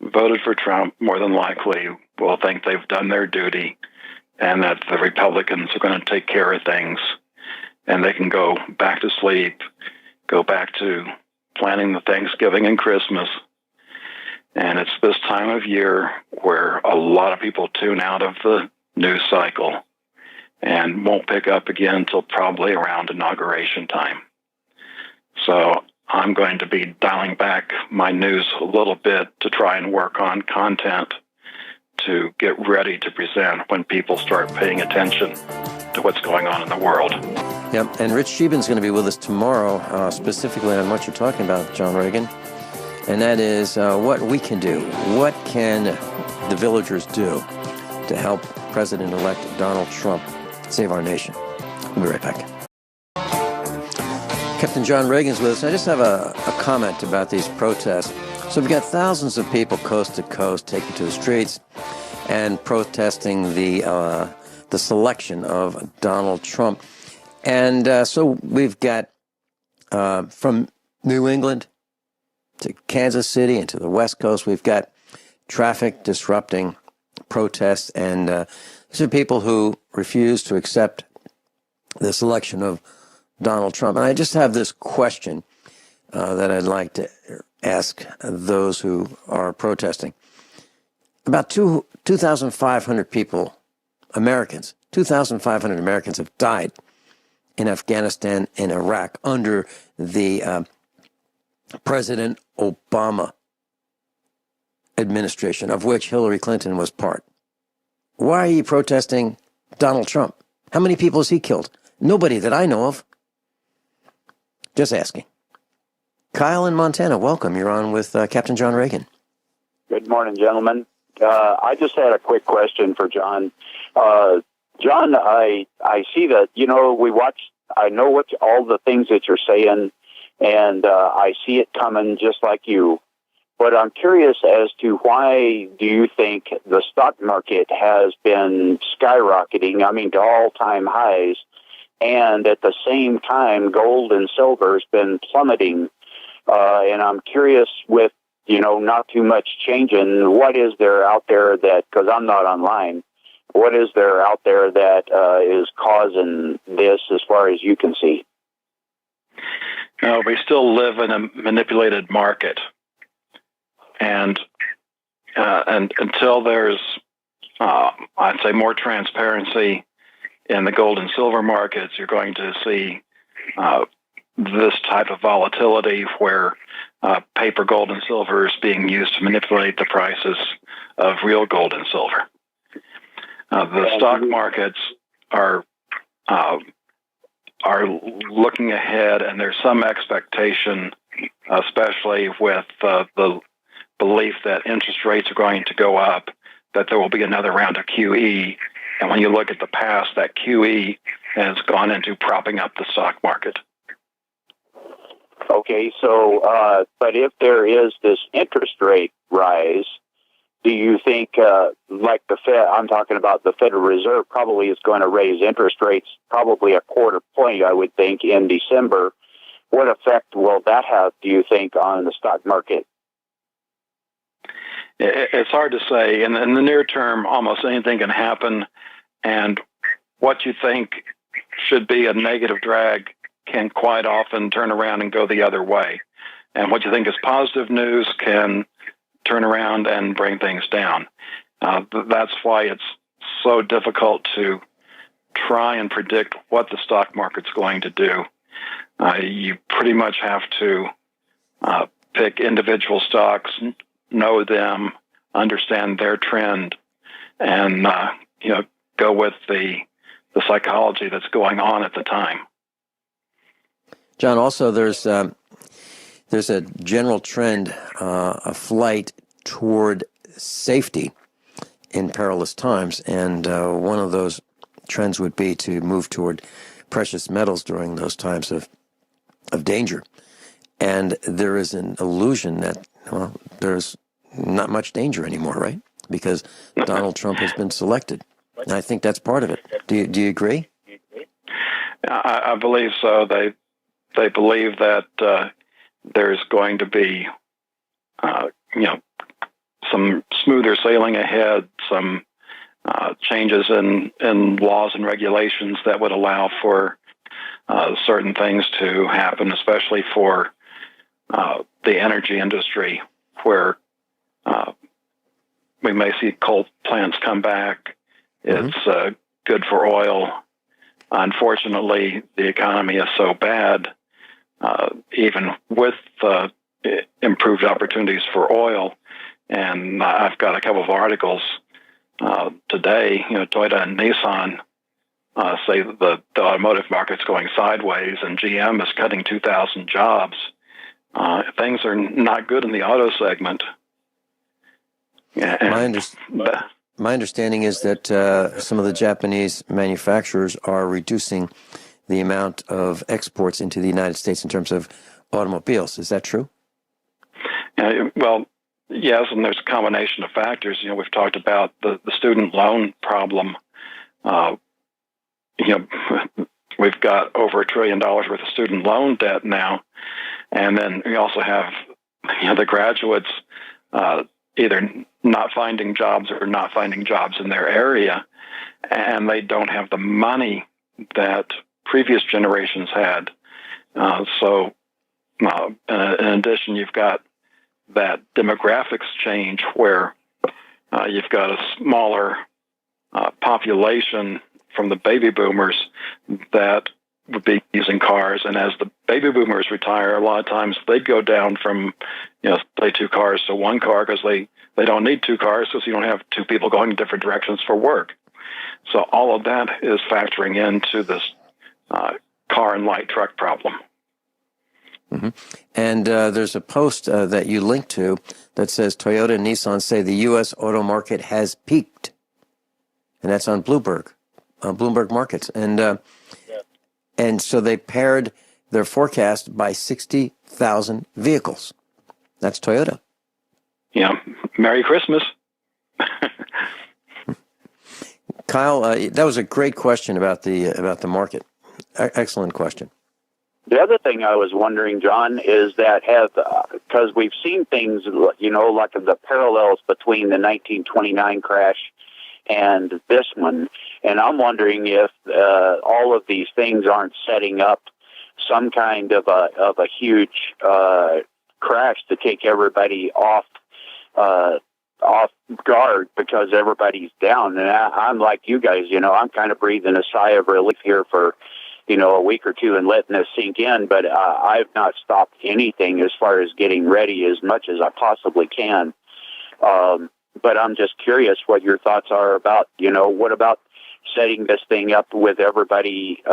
voted for Trump more than likely will think they've done their duty and that the Republicans are going to take care of things, and they can go back to sleep, go back to planning the Thanksgiving and Christmas. And it's this time of year where a lot of people tune out of the news cycle and won't pick up again until probably around inauguration time. So I'm going to be dialing back my news a little bit to try and work on content to get ready to present when people start paying attention to what's going on in the world. Yep, and Rich Sheehan's going to be with us tomorrow, specifically on what you're talking about, John Ragan, and that is what we can do. What can the villagers do to help President-elect Donald Trump save our nation? We'll be right back. Captain John Ragan's with us. I just have a comment about these protests. So we've got thousands of people coast to coast taking to the streets and protesting the selection of Donald Trump. And so we've got from New England to Kansas City and to the West Coast, we've got traffic disrupting protests. And these are people who refuse to accept the selection of Donald Trump. And I just have this question that I'd like to ask those who are protesting. About 2,500 people, Americans, 2,500 Americans have died in Afghanistan and Iraq under the President Obama administration, of which Hillary Clinton was part. Why are you protesting Donald Trump? How many people has he killed? Nobody that I know of. Just asking. Kyle in Montana, welcome. You're on with Captain John Ragan. Good morning, gentlemen. I just had a quick question for John. John, I see that, I know what all the things that you're saying, and I see it coming just like you. But I'm curious as to why do you think the stock market has been skyrocketing, to all-time highs, and at the same time, gold and silver has been plummeting. And I'm curious with, not too much changing, what is there out there that, because I'm not online, what is there out there that is causing this as far as you can see? We still live in a manipulated market. And until there's, I'd say, more transparency in the gold and silver markets, you're going to see this type of volatility where paper gold and silver is being used to manipulate the prices of real gold and silver. The stock markets are looking ahead, and there's some expectation, especially with the belief that interest rates are going to go up, that there will be another round of QE. And when you look at the past, that QE has gone into propping up the stock market. Okay, so, but if there is this interest rate rise, do you think, like the Fed, I'm talking about the Federal Reserve, probably is going to raise interest rates probably a quarter point, I would think, in December. What effect will that have, do you think, on the stock market? It's hard to say. In the near term, almost anything can happen, and what you think should be a negative drag can quite often turn around and go the other way. And what you think is positive news can turn around and bring things down. That's why it's so difficult to try and predict what the stock market's going to do. You pretty much have to pick individual stocks, know them, understand their trend, and go with the psychology that's going on at the time. John, also there's a general trend, a flight toward safety in perilous times, and one of those trends would be to move toward precious metals during those times of danger. And there is an illusion that there's not much danger anymore, right? Because Donald Trump has been selected. And I think that's part of it. Do you agree? I believe so. They believe that there's going to be, some smoother sailing ahead, some changes in laws and regulations that would allow for certain things to happen, especially for the energy industry, where we may see coal plants come back. It's good for oil. Unfortunately, the economy is so bad, even with improved opportunities for oil. And I've got a couple of articles today. Toyota and Nissan say the automotive market's going sideways, and GM is cutting 2,000 jobs. Things are not good in the auto segment. My understanding is that some of the Japanese manufacturers are reducing the amount of exports into the United States in terms of automobiles. Is that true? Well, yes, and there's a combination of factors. We've talked about the student loan problem. We've got over $1 trillion worth of student loan debt now. And then we also have the graduates either not finding jobs or not finding jobs in their area, and they don't have the money that previous generations had. So in addition, you've got that demographics change where you've got a smaller population from the baby boomers that would be using cars. And as the baby boomers retire, a lot of times they go down from, say 2 cars to 1 car because they don't need 2 cars because you don't have 2 people going in different directions for work. So all of that is factoring into this car and light truck problem. Mm-hmm. And there's a post that you linked to that says Toyota and Nissan say the U.S. auto market has peaked. And that's on Bloomberg Markets. And so they paired their forecast by 60,000 vehicles. That's Toyota. Yeah. Merry Christmas. Kyle, that was a great question about the market. Excellent question. The other thing I was wondering, John, is that because we've seen things, like the parallels between the 1929 crash and this one, and I'm wondering if all of these things aren't setting up some kind of a huge crash to take everybody off guard because everybody's down. And I'm like you guys, I'm kind of breathing a sigh of relief here for a week or two and letting this sink in, but I've not stopped anything as far as getting ready as much as I possibly can. But I'm just curious what your thoughts are about, what about setting this thing up with everybody,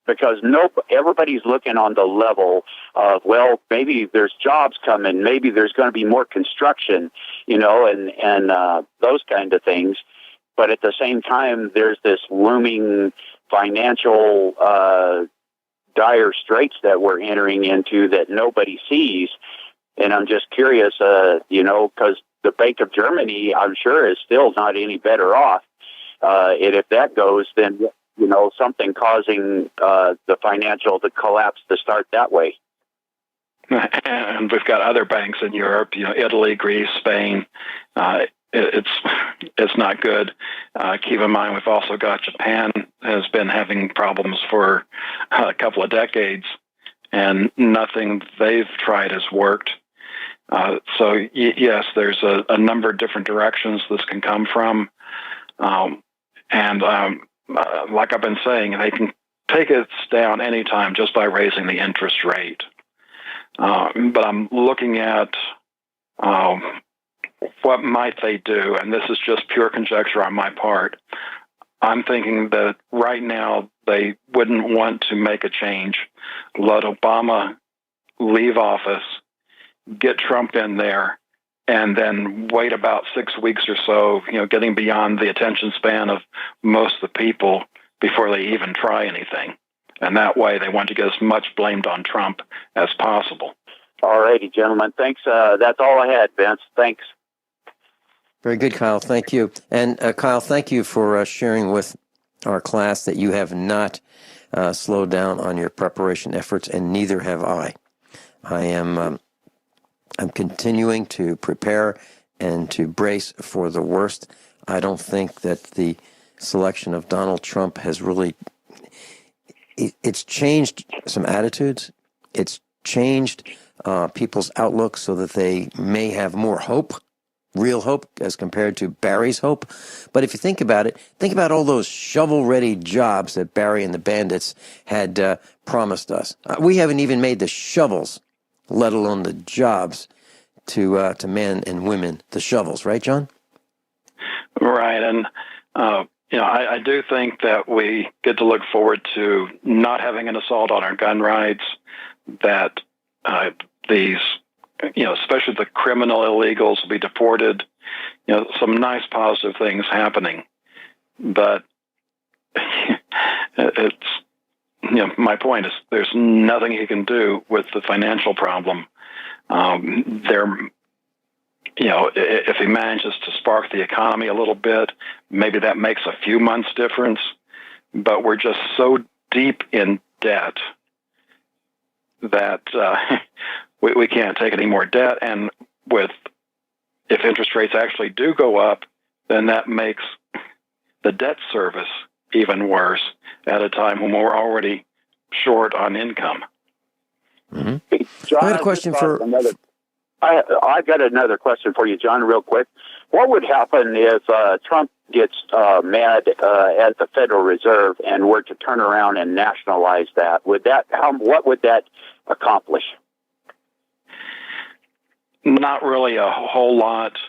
because everybody's looking on the level of, well, maybe there's jobs coming, maybe there's going to be more construction, and those kind of things. But at the same time, there's this looming financial dire straits that we're entering into that nobody sees. And I'm just curious, because the Bank of Germany, I'm sure, is still not any better off. And if that goes, then, something causing the collapse to start that way. And we've got other banks in Europe, Italy, Greece, Spain. It's not good. Keep in mind, we've also got Japan has been having problems for a couple of decades, and nothing they've tried has worked. So yes, there's a number of different directions this can come from. Like I've been saying, they can take it down anytime just by raising the interest rate. But I'm looking at what might they do, and this is just pure conjecture on my part. I'm thinking that right now they wouldn't want to make a change. Let Obama leave office, get Trump in there, and then wait about 6 weeks or so, getting beyond the attention span of most of the people before they even try anything. And that way they want to get as much blamed on Trump as possible. All righty, gentlemen. Thanks. That's all I had, Vince. Thanks. Very good, Kyle. Thank you. And Kyle, thank you for sharing with our class that you have not slowed down on your preparation efforts, and neither have I. I'm continuing to prepare and to brace for the worst. I don't think that the selection of Donald Trump has really, it's changed some attitudes. It's changed people's outlook so that they may have more hope, real hope, as compared to Barry's hope. But if you think about it, think about all those shovel-ready jobs that Barry and the bandits had promised us. We haven't even made the shovels, let alone the jobs to men and women, the shovels, right, John? Right, and I do think that we get to look forward to not having an assault on our gun rights, that these, especially the criminal illegals will be deported, some nice positive things happening. But it's, my point is there's nothing he can do with the financial problem. If he manages to spark the economy a little bit, maybe that makes a few months difference, but we're just so deep in debt that we can't take any more debt. And if interest rates actually do go up, then that makes the debt service even worse at a time when we're already short on income. Mm-hmm. Hey, John, I had a question I got another question for you, John, real quick. What would happen if Trump gets mad at the Federal Reserve and were to turn around and nationalize that? What would that accomplish? Not really a whole lot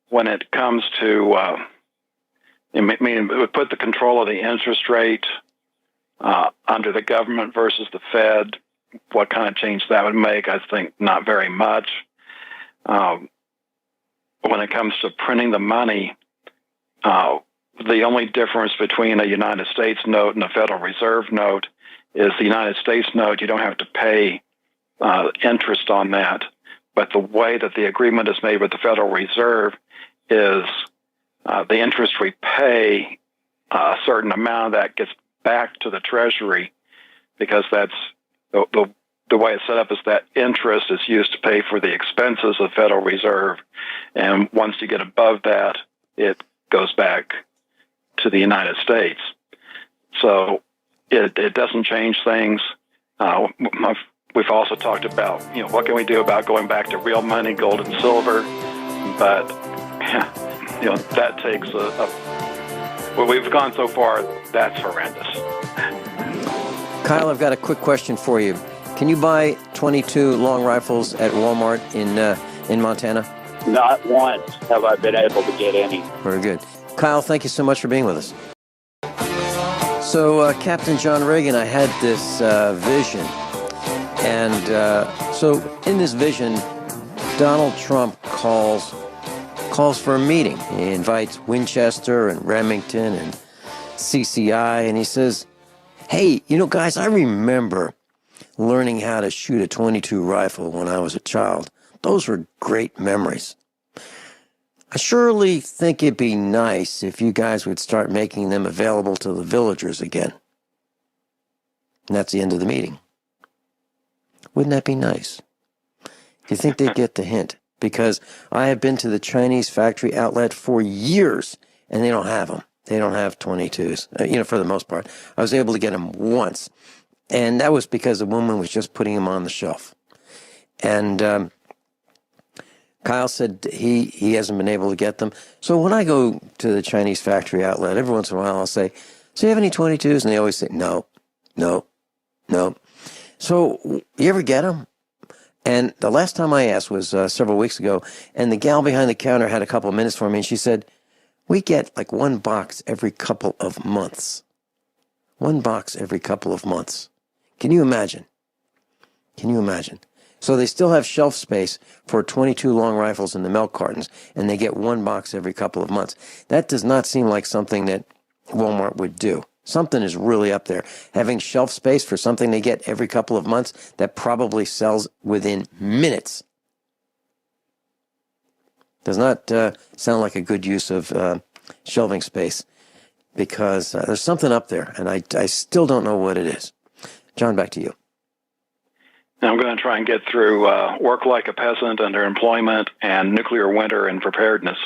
when it comes to, it would put the control of the interest rate under the government versus the Fed. What kind of change that would make, I think not very much. When it comes to printing the money, the only difference between a United States note and a Federal Reserve note is the United States note, you don't have to pay interest on that. But the way that the agreement is made with the Federal Reserve is the interest we pay, a certain amount of that gets back to the Treasury, because that's the way it's set up is that interest is used to pay for the expenses of the Federal Reserve. And once you get above that, it goes back to the United States. So it doesn't change things. We've also talked about, what can we do about going back to real money, gold and silver? But, that takes well, we've gone so far, that's horrendous. Kyle, I've got a quick question for you. Can you buy 22 long rifles at Walmart in Montana? Not once have I been able to get any. Very good. Kyle, thank you so much for being with us. So, Captain John Ragan, I had this vision. And so in this vision, Donald Trump calls for a meeting. He invites Winchester and Remington and CCI, and he says, hey, guys, I remember learning how to shoot a .22 rifle when I was a child. Those were great memories. I surely think it'd be nice if you guys would start making them available to the villagers again. And that's the end of the meeting. Wouldn't that be nice? Do you think they'd get the hint? Because I have been to the Chinese factory outlet for years, and they don't have them. They don't have 22s, for the most part. I was able to get them once, and that was because the woman was just putting them on the shelf. And Kyle said he hasn't been able to get them. So when I go to the Chinese factory outlet, every once in a while I'll say, so you have any 22s? And they always say, no. So you ever get them? And the last time I asked was several weeks ago, and the gal behind the counter had a couple of minutes for me, and she said, we get like one box every couple of months. One box every couple of months. Can you imagine? So they still have shelf space for 22 long rifles in the milk cartons, and they get one box every couple of months. That does not seem like something that Walmart would do. Something is really up there. Having shelf space for something they get every couple of months that probably sells within minutes does not sound like a good use of shelving space, because there's something up there, and I still don't know what it is. John, back to you. Now I'm going to try and get through work like a peasant, underemployment, and nuclear winter and preparedness.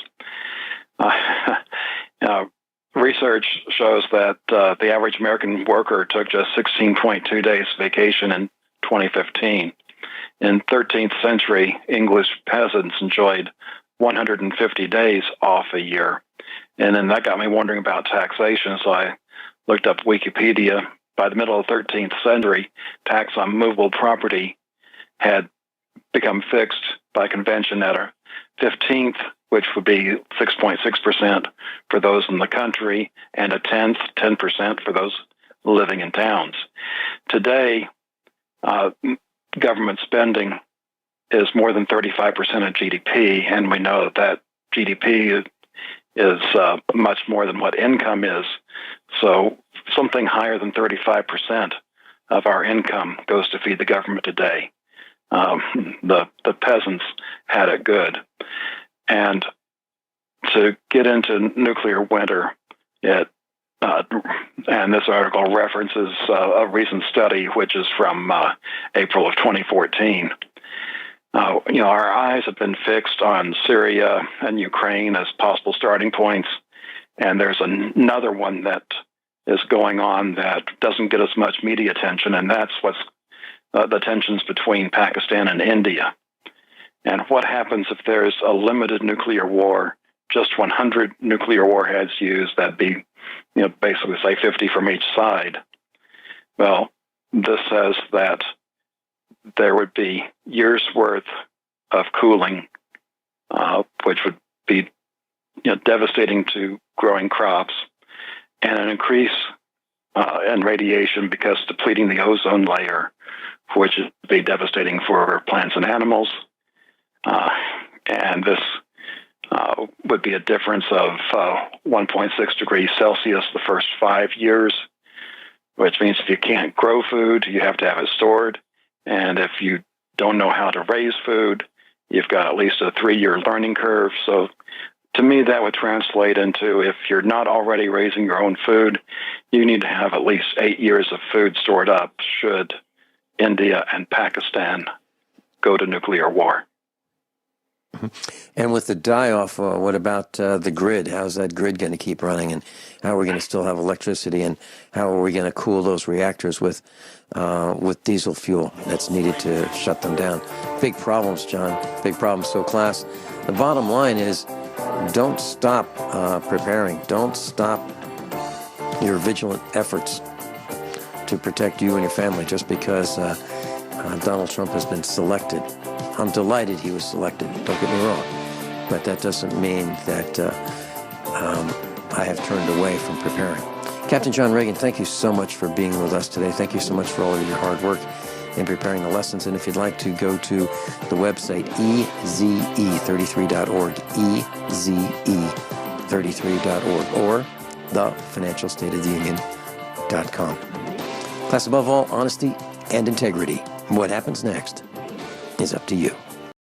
Research shows that the average American worker took just 16.2 days vacation in 2015. In 13th century, English peasants enjoyed 150 days off a year. And then that got me wondering about taxation, so I looked up Wikipedia. By the middle of the 13th century, tax on movable property had become fixed by convention at a 15th, which would be 6.6% for those in the country, and a 10% for those living in towns. Today, government spending is more than 35% of GDP, and we know that GDP is much more than what income is. So something higher than 35% of our income goes to feed the government today. The peasants had it good. And to get into nuclear winter, and this article references a recent study, which is from April of 2014. Our eyes have been fixed on Syria and Ukraine as possible starting points, and there's another one that is going on that doesn't get as much media attention, and that's what's the tensions between Pakistan and India. And what happens if there's a limited nuclear war, just 100 nuclear warheads used, that'd be, basically say 50 from each side. Well, this says that there would be years worth of cooling, which would be devastating to growing crops, and an increase in radiation because depleting the ozone layer, which would be devastating for plants and animals. And this would be a difference of 1.6 degrees Celsius the first 5 years, which means if you can't grow food, you have to have it stored. And if you don't know how to raise food, you've got at least a 3-year learning curve. So to me, that would translate into, if you're not already raising your own food, you need to have at least 8 years of food stored up should India and Pakistan go to nuclear war. And with the die-off, what about the grid? How's that grid going to keep running? And how are we going to still have electricity? And how are we going to cool those reactors with diesel fuel that's needed to shut them down? Big problems, John. Big problems. So, class, the bottom line is don't stop preparing. Don't stop your vigilant efforts to protect you and your family just because Donald Trump has been selected. I'm delighted he was selected, don't get me wrong, but that doesn't mean that I have turned away from preparing. Captain John Ragan, thank you so much for being with us today. Thank you so much for all of your hard work in preparing the lessons. And if you'd like to go to the website, eze33.org, eze33.org, or thefinancialstateoftheunion.com. Class, above all, honesty and integrity. What happens next is up to you.